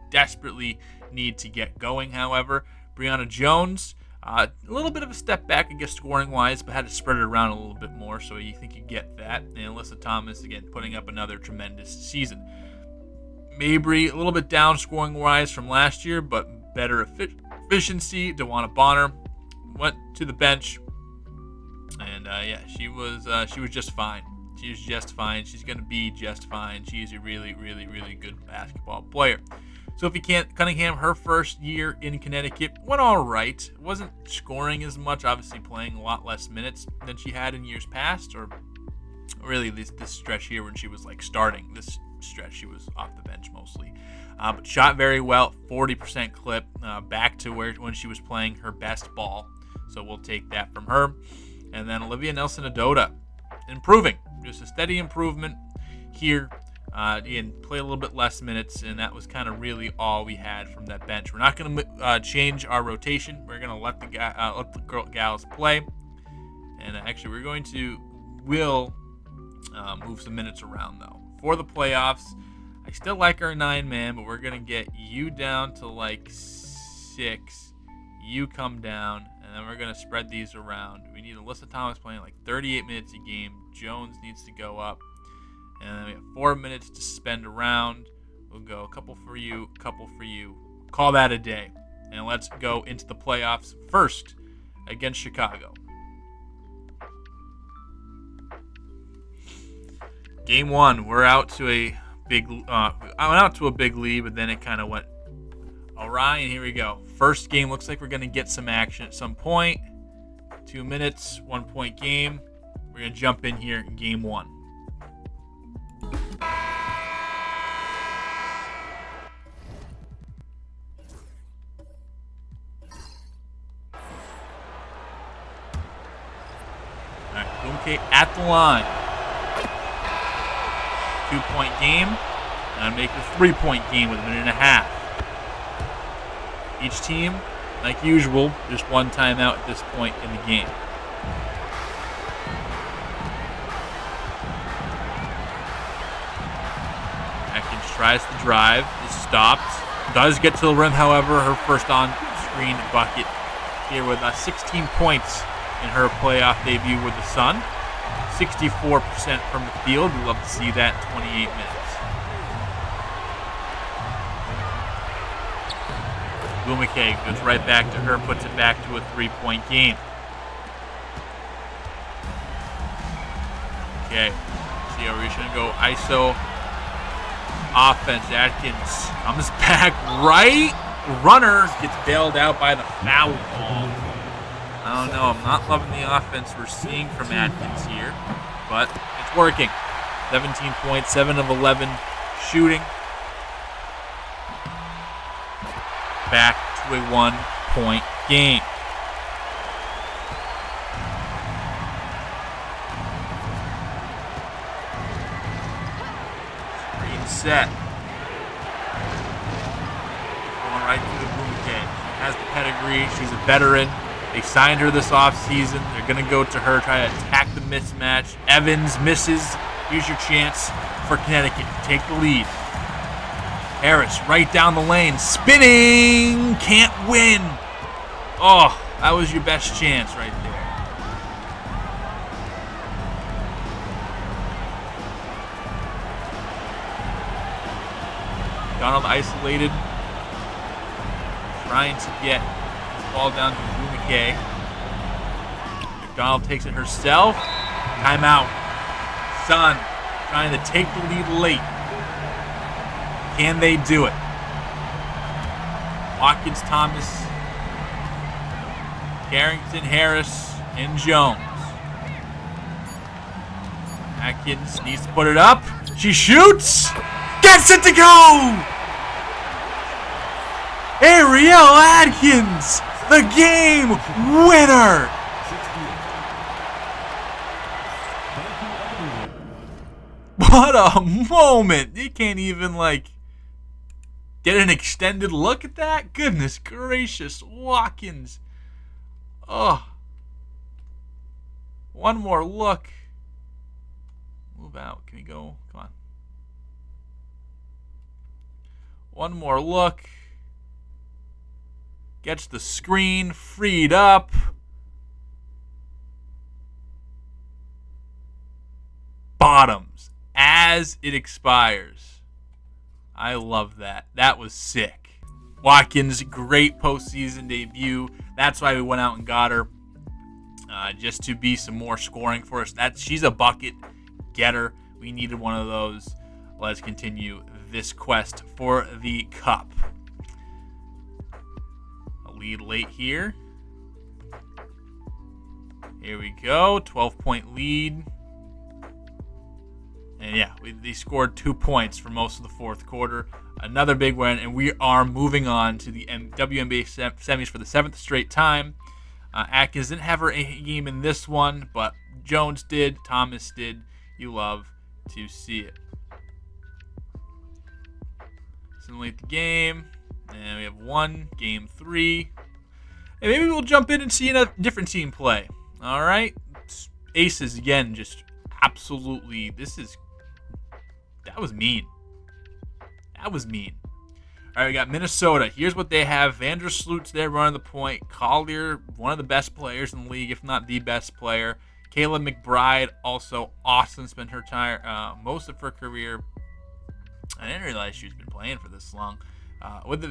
[SPEAKER 1] desperately need to get going, however. Brianna Jones, a little bit of a step back, I guess, scoring-wise, but had to spread it around a little bit more, so you think you get that. And Alyssa Thomas, again, putting up another tremendous season. Mabry, a little bit down scoring-wise from last year, but better efficiency. DeWanna Bonner went to the bench, and she was just fine. She was just fine. She's going to be just fine. She's a really, really, really good basketball player. Sophie Cunningham, her first year in Connecticut, went all right. Wasn't scoring as much, obviously playing a lot less minutes than she had in years past, or really this stretch here when she was like starting. This stretch she was off the bench mostly. But shot very well, 40% clip, back to when she was playing her best ball. So we'll take that from her. And then Olivia Nelson-Adota, improving. Just a steady improvement here. Again, play a little bit less minutes, and that was kind of really all we had from that bench. We're not going to change our rotation. We're going to let the gals play, and actually, we'll move some minutes around though for the playoffs. I still like our 9-man, but we're going to get you down to like 6. You come down, and then we're going to spread these around. We need Alyssa Thomas playing like 38 minutes a game. Jones needs to go up. And then we have 4 minutes to spend around. We'll go a couple for you, couple for you. Call that a day. And let's go into the playoffs first against Chicago. Game 1, we're out to a big lead, but then it kind of went awry, and here we go. First game looks like we're going to get some action at some point. 2 minutes, 1-point game. We're going to jump in here in game 1. All right, Boomke at the line. 2-point game. And I make it a 3-point game with a minute and a half. Each team, like usual, just one timeout at this point in the game. Atkins tries to drive, is stopped. Does get to the rim, however, her first on-screen bucket here with 16 points in her playoff debut with the Sun. 64% from the field. We'd love to see that in 28 minutes. Boomke goes right back to her, puts it back to a 3-point game. Okay, see how we're just going to go ISO offense. Atkins comes back right. Runner gets bailed out by the foul ball. I don't know. I'm not loving the offense we're seeing from Atkins here, but it's working. 17 points, 7 of 11 shooting. Back to a 1-point game. Screen set. Going right to the Boomke. She has the pedigree. She's a veteran. They signed her this offseason. They're going to go to her, try to attack the mismatch. Evans misses. Here's your chance for Connecticut to take the lead. Harris right down the lane. Spinning. Can't win. Oh, that was your best chance right there. Donald isolated. Trying to get this ball down to Boomke. McDonald takes it herself. Timeout. Sun trying to take the lead late. Can they do it? Watkins, Thomas, Carrington, Harris, and Jones. Atkins needs to put it up. She shoots. Gets it to go! Ariel Atkins, the game winner! What a moment! You can't even, get an extended look at that? Goodness gracious, Watkins. Oh. One more look. Move out. Can we go? Come on. One more look. Gets the screen freed up. Bottoms as it expires. I love that. That was sick. Watkins, great postseason debut. That's why we went out and got her. Just to be some more scoring for us. She's a bucket getter. We needed one of those. Let's continue this quest for the cup. A lead late here. Here we go. 12-point lead. And yeah, they scored 2 points for most of the fourth quarter. Another big win, and we are moving on to the WNBA semis for the 7th straight time. Atkins didn't have her game in this one, but Jones did, Thomas did. You love to see it. Similarly at the game, and we have one, game 3. And maybe we'll jump in and see a different team play. All right, Aces again, just absolutely. That was mean. That was mean. All right, we got Minnesota. Here's what they have. Vandersloot's there running the point. Collier, one of the best players in the league, if not the best player. Kayla McBride, also awesome. Spent her time, most of her career. I didn't realize she's been playing for this long. With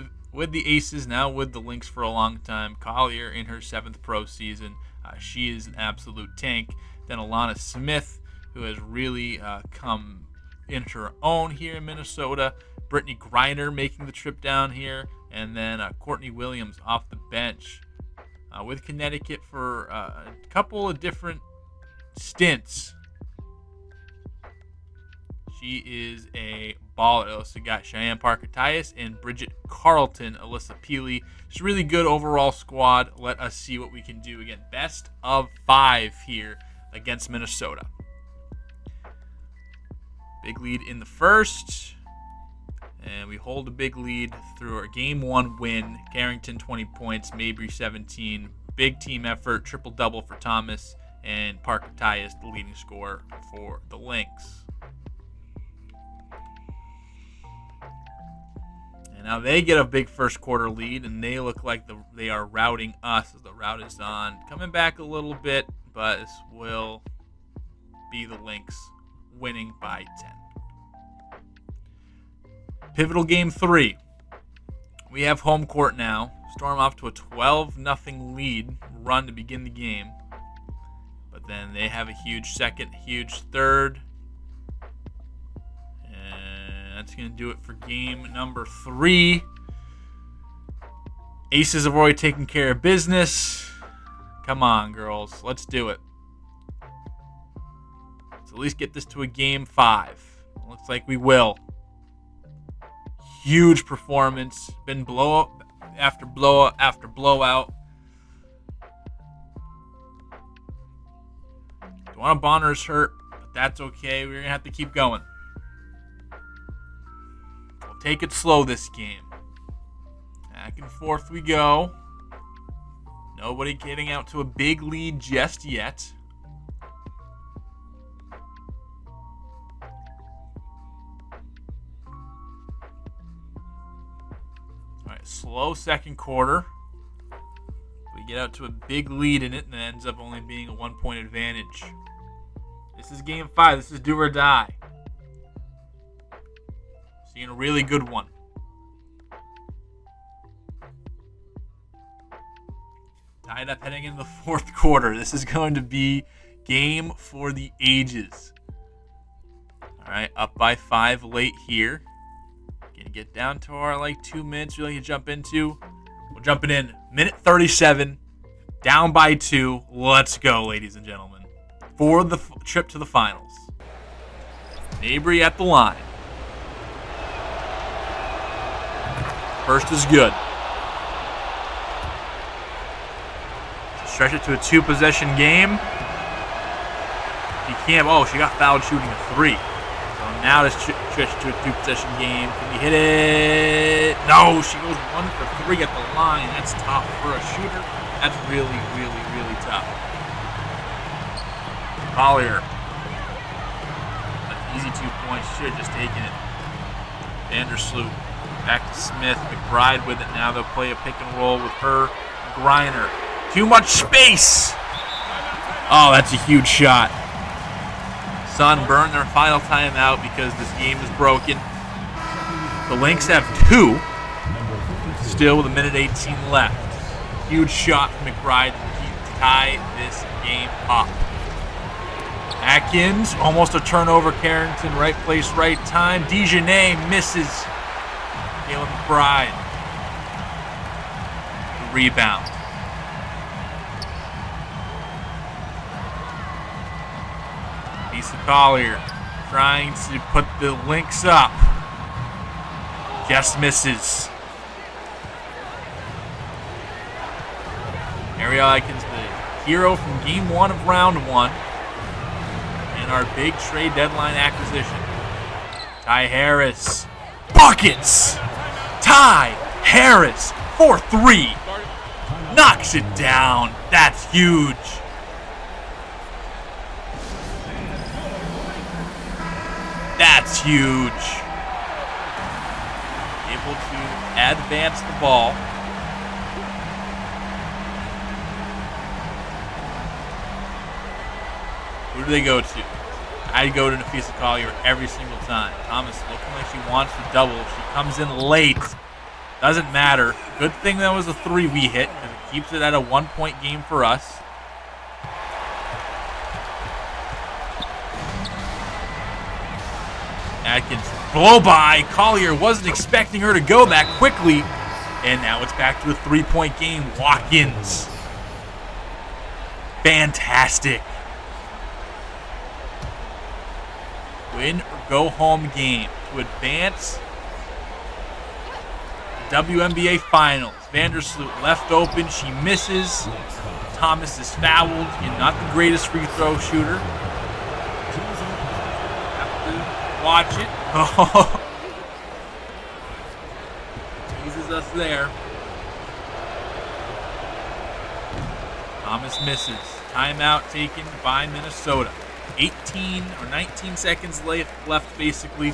[SPEAKER 1] the Aces, now with the Lynx for a long time. Collier in her 7th pro season. She is an absolute tank. Then Alana Smith, who has really come into her own here in Minnesota. Brittany Griner making the trip down here. And then Courtney Williams off the bench with Connecticut for a couple of different stints. She is a baller. Also got Cheyenne Parker-Tyus and Bridget Carlton, Alyssa Peely. It's a really good overall squad. Let us see what we can do. Again, best of 5 here against Minnesota. Big lead in the first. And we hold a big lead through our game 1 win. Carrington 20 points, Mabry 17. Big team effort, triple-double for Thomas. And Parker-Tyus, the leading scorer for the Lynx. And now they get a big first quarter lead, and they look like they are routing us as the route is on. Coming back a little bit, but this will be the Lynx winning by 10. Pivotal game 3. We have home court now. Storm off to a 12-0 lead run to begin the game. But then they have a huge second, huge third. And that's going to do it for game number 3. Aces have already taken care of business. Come on, girls. Let's do it. Let's at least get this to a game 5. Looks like we will. Huge performance. Been blowout after blowout after blowout. Dwana Bonner's hurt, but that's okay. We're going to have to keep going. We'll take it slow this game. Back and forth we go. Nobody getting out to a big lead just yet. Slow second quarter. We get out to a big lead in it, and it ends up only being a 1-point advantage. This is game 5. This is do or die. Seeing a really good one. Tied up heading into the 4th quarter. This is going to be game for the ages. All right, up by 5 late here. Gonna get down to our 2 minutes we like to jump into. We're jumping in minute 37, down by 2. Let's go, ladies and gentlemen, for the trip to the finals. Mabry at the line. First is good. Stretch it to a 2-possession game. She can't. Oh, she got fouled shooting a 3. Now this stretch to a 2-possession game. Can you hit it? No, she goes 1 for 3 at the line. That's tough for a shooter. That's really, really, really tough. Collier. An easy 2 points. Should have just taken it. Vandersloot. Back to Smith. McBride with it now. They'll play a pick and roll with her. Griner. Too much space. Oh, that's a huge shot. Sun burned their final timeout because this game is broken. The Lynx have 2. Still with a minute 18 left. Huge shot from McBride to tie this game up. Atkins, almost a turnover. Carrington, right place, right time. Dejanay misses. Kayla McBride. The rebound. Lisa Collier trying to put the Lynx up. Just misses. Ariel Atkins, the hero from game 1 of round 1. our big trade deadline acquisition. Ty Harris. Buckets! Ty Harris for 3. Knocks it down. That's huge. That's huge. Able to advance the ball. Who do they go to? I go to Nafisa Collier every single time. Thomas looking like she wants to double. She comes in late. Doesn't matter. Good thing that was a 3 we hit because it keeps it at a 1-point game for us. Atkins, blow by. Collier wasn't expecting her to go that quickly. And now it's back to a 3-point game. Watkins. Fantastic. Win or go home game to advance the WNBA Finals. Vandersloot left open. She misses. Thomas is fouled. He's not the greatest free throw shooter. Watch it. Oh. Teases us there. Thomas misses. Timeout taken by Minnesota. 18 or 19 seconds left basically.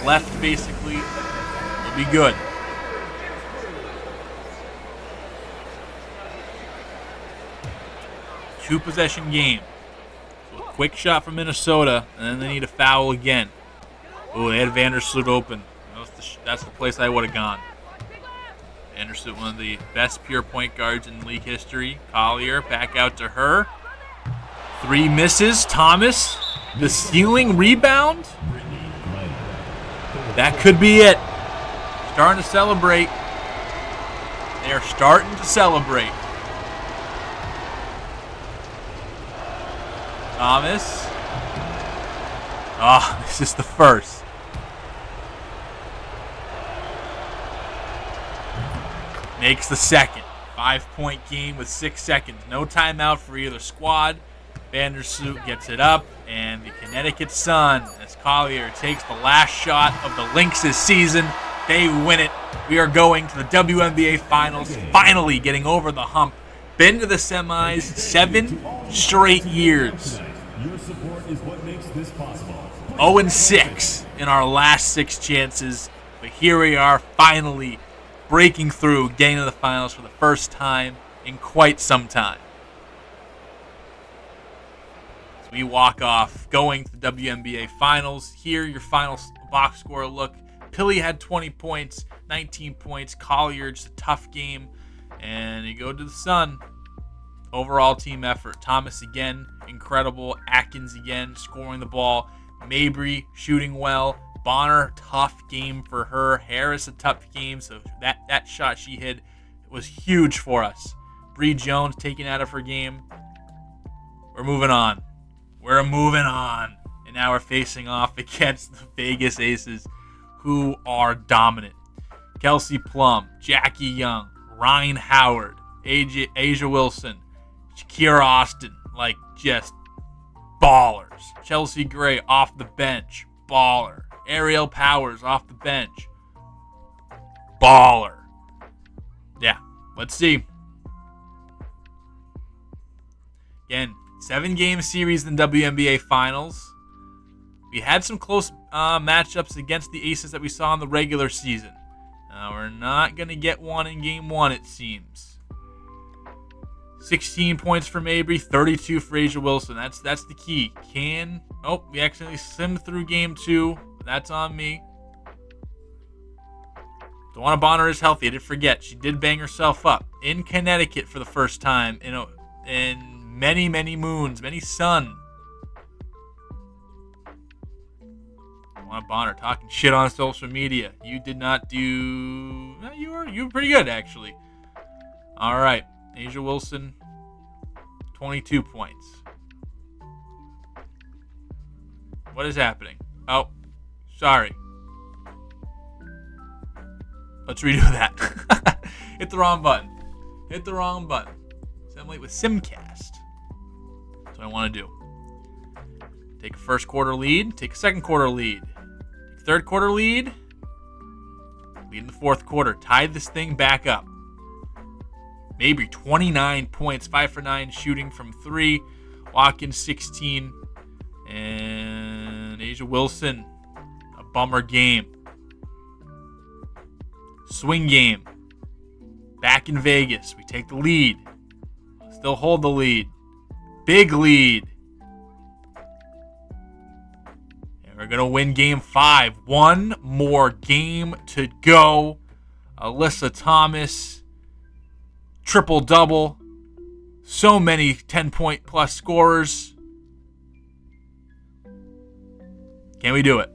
[SPEAKER 1] Left basically. It'll be good. Two-possession game. Quick shot from Minnesota, and then they need a foul again. Oh, they had Vandersloot open. That's the place I would have gone. Vandersloot, one of the best pure point guards in league history. Collier, back out to her. 3 misses. Thomas, the stealing rebound. That could be it. Starting to celebrate. They are starting to celebrate. Thomas. Oh, this is the first. Makes the second. 5-point game with 6 seconds. No timeout for either squad. Vandersloot gets it up, and the Connecticut Sun, as Collier takes the last shot of the Lynx this season, they win it. We are going to the WNBA Finals, finally getting over the hump. Been to the semis 7 straight years. 0-6 in our last 6 chances, but here we are finally breaking through, getting to the finals for the first time in quite some time. So we walk off going to the WNBA Finals. Here, your final box score look. Pilley had 20 points, 19 points. Collier, just a tough game. And you go to the Sun. Overall team effort. Thomas again, incredible. Atkins again, scoring the ball. Mabry shooting well. Bonner, tough game for her. Harris, a tough game. So that shot she hit was huge for us. Bree Jones taken out of her game. We're moving on. And now we're facing off against the Vegas Aces, who are dominant. Kelsey Plum, Jackie Young, Ryan Howard, Asia Wilson, Shakira Austin, like just ballers. Chelsea Gray off the bench, baller. Ariel Powers off the bench, baller. Yeah, let's see. Again, 7-game series in the WNBA Finals. We had some close matchups against the Aces that we saw in the regular season. We're not going to get one in Game 1, it seems. 16 points for Mabry, 32 for Asia Wilson. That's the key. We accidentally simmed through Game 2. That's on me. Dewana Bonner is healthy. I did forget. She did bang herself up in Connecticut for the first time in many, many moons, many sun. Dewana Bonner talking shit on social media. You did not do... No, you were pretty good, actually. All right. Asia Wilson, 22 points. What is happening? Oh, sorry. Let's redo that. Hit the wrong button. Assemblate with Simcast. That's what I want to do. Take a first quarter lead. Take a second quarter lead. Take a third quarter lead. Lead in the fourth quarter. Tie this thing back up. Mabry, 29 points. 5 for 9 shooting from 3. Watkins, 16. And A'ja Wilson, a bummer game. Swing game. Back in Vegas. We take the lead. Still hold the lead. Big lead. And we're going to win game 5. One more game to go. Alyssa Thomas, triple-double. So many 10-point plus scorers. Can we do it?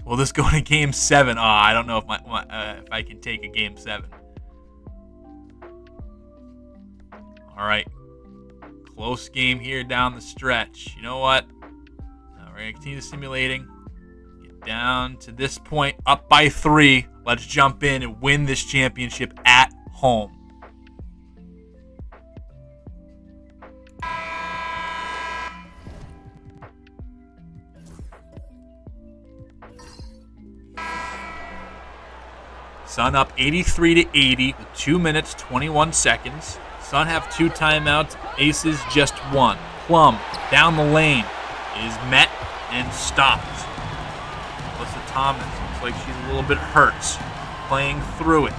[SPEAKER 1] Will this go to game 7? Oh, I don't know if if I can take a game 7. All right. Close game here down the stretch. You know what? We're going to continue simulating. Get down to this point, up by 3. Let's jump in and win this championship at home. Sun up 83-80 with 2 minutes, 21 seconds. Sun have 2 timeouts. Aces just 1. Plum down the lane is met and stopped. Alyssa Thomas looks like she's a little bit hurt. Playing through it.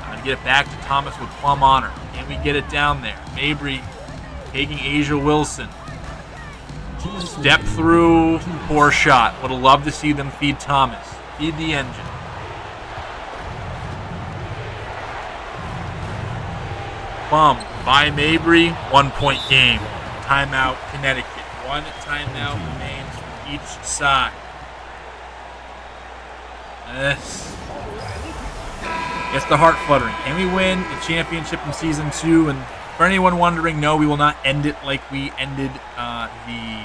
[SPEAKER 1] Trying to get it back to Thomas with Plum on her. Can we get it down there? Mabry taking A'ja Wilson. Step through. Poor shot. Would have loved to see them feed Thomas. Feed the engine. Plum by Mabry. 1-point game. Timeout, Connecticut. 1 timeout remains from each side. This gets the heart fluttering. Can we win the championship in season 2? And for anyone wondering, no, we will not end it like we ended the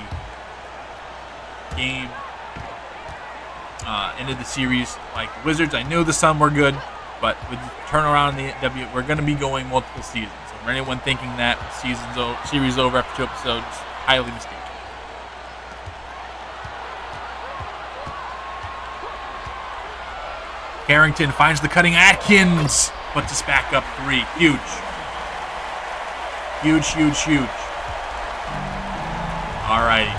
[SPEAKER 1] game, ended the series like the Wizards. I knew the Sun were good, but with the turnaround in the W, we're going to be going multiple seasons. So for anyone thinking that series over after 2 episodes, highly mistaken. Carrington finds the cutting Atkins, puts us back up 3. Huge. Huge, huge, huge. All righty.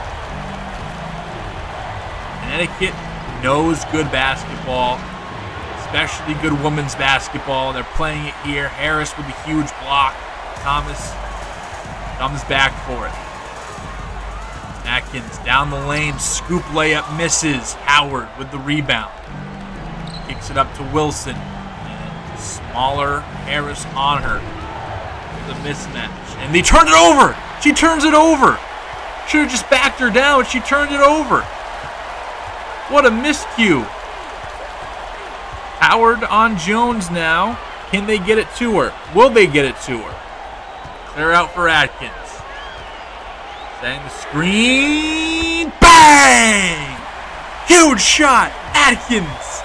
[SPEAKER 1] Connecticut knows good basketball, especially good women's basketball. They're playing it here. Harris with a huge block. Thomas comes back for it. Atkins down the lane. Scoop layup misses. Howard with the rebound. Kicks it up to Wilson. And smaller Harris on her. The mismatch. And they turned it over. She turns it over. Should have just backed her down. She turned it over. What a miscue. Howard on Jones now. Can they get it to her? Will they get it to her? Clear out for Atkins. Setting the screen. Bang! Huge shot. Atkins.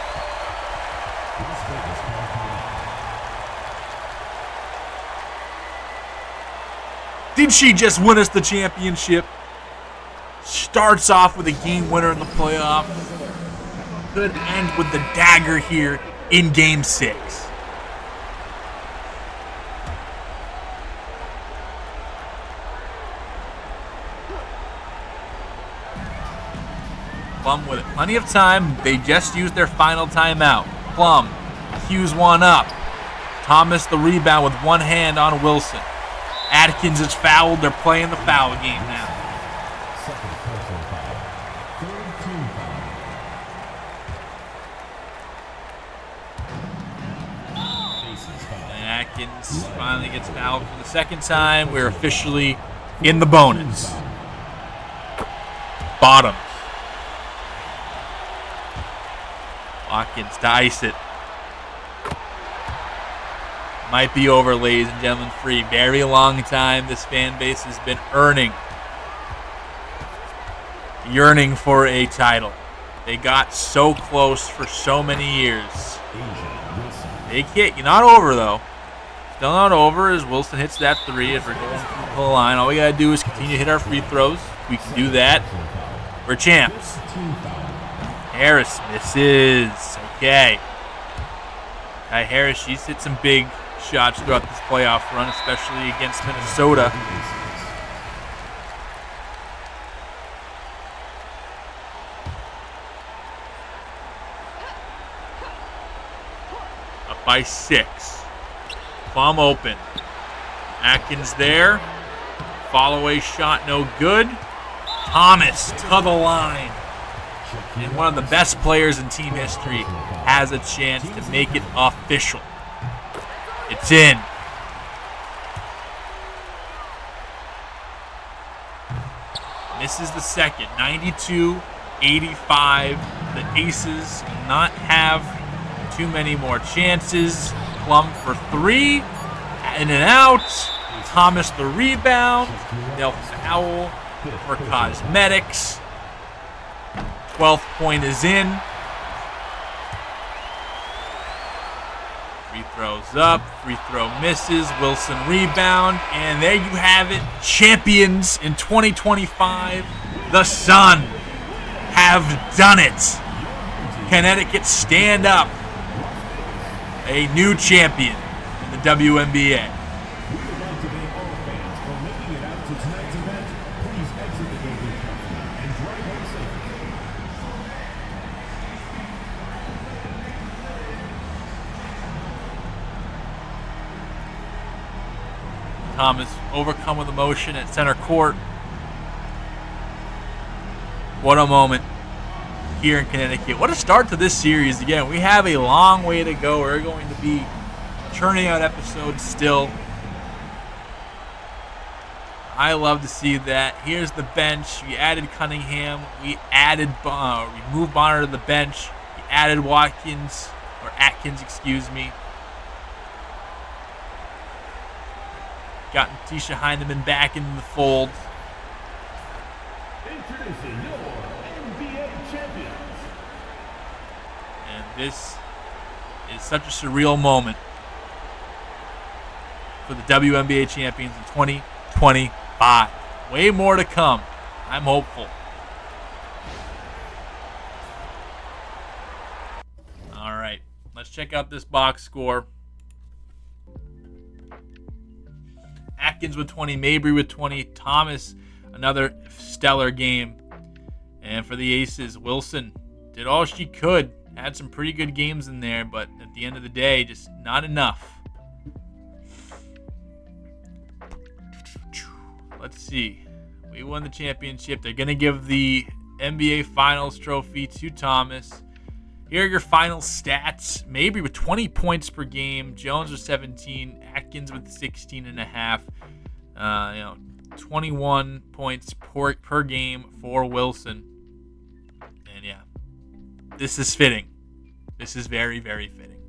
[SPEAKER 1] Did she just win us the championship? Starts off with a game winner in the playoffs. Could end with the dagger here in Game 6. Plum with it. Plenty of time. They just used their final timeout. Plum cues one up. Thomas the rebound with one hand on Wilson. Atkins is fouled. They're playing the foul game now. And Atkins finally gets fouled for the second time. We're officially in the bonus. Bottom. Watkins to ice it. Might be over, ladies and gentlemen. Free. Very long time this fan base has been yearning for a title. They got so close for so many years. They can't. You're not over, though. still not over as Wilson hits that 3 as we're going through the line. All we got to do is continue to hit our free throws. We can do that. We're champs. Harris misses. Okay. Kai Harris, she's hit some big shots throughout this playoff run, especially against Minnesota. Up by 6. Plum open. Atkins there. Follow away shot, no good. Thomas to the line. And one of the best players in team history has a chance to make it official. It's in. Misses the second. 92-85. The Aces will not have too many more chances. Plum for 3. In and out. Thomas the rebound. They'll foul for cosmetics. 12th point is in. Free throws up. Free throw misses. Wilson rebound. And there you have it. Champions in 2025. The Sun have done it. Connecticut stand up. A new champion in the WNBA. Thomas overcome with emotion at center court. What a moment here in Connecticut. What a start to this series. Again, we have a long way to go. We're going to be churning out episodes still. I love to see that. Here's the bench. We added Cunningham. We moved Bonner to the bench. We added Atkins, excuse me. Got Tisha Heineman back into the fold.
[SPEAKER 2] Introducing your NBA champions.
[SPEAKER 1] And this is such a surreal moment for the WNBA champions in 2025. Way more to come. I'm hopeful. All right, let's check out this box score. Atkins with 20, Mabry with 20, Thomas, another stellar game. And for the Aces, Wilson did all she could. Had some pretty good games in there, but at the end of the day, just not enough. Let's see. We won the championship. They're going to give the NBA Finals trophy to Thomas. Here are your final stats. Mabry with 20 points per game. Jones with 17. Atkins with 16.5. 21 points per game for Wilson. And yeah, this is fitting. This is very, very fitting.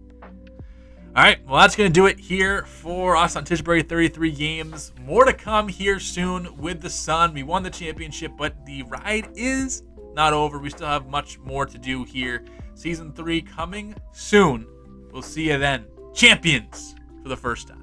[SPEAKER 1] All right, well, that's going to do it here for us on Tishbury 33 Games. More to come here soon with the Sun. We won the championship, but the ride is not over. We still have much more to do here. Season 3 coming soon. We'll see you then. Champions for the first time.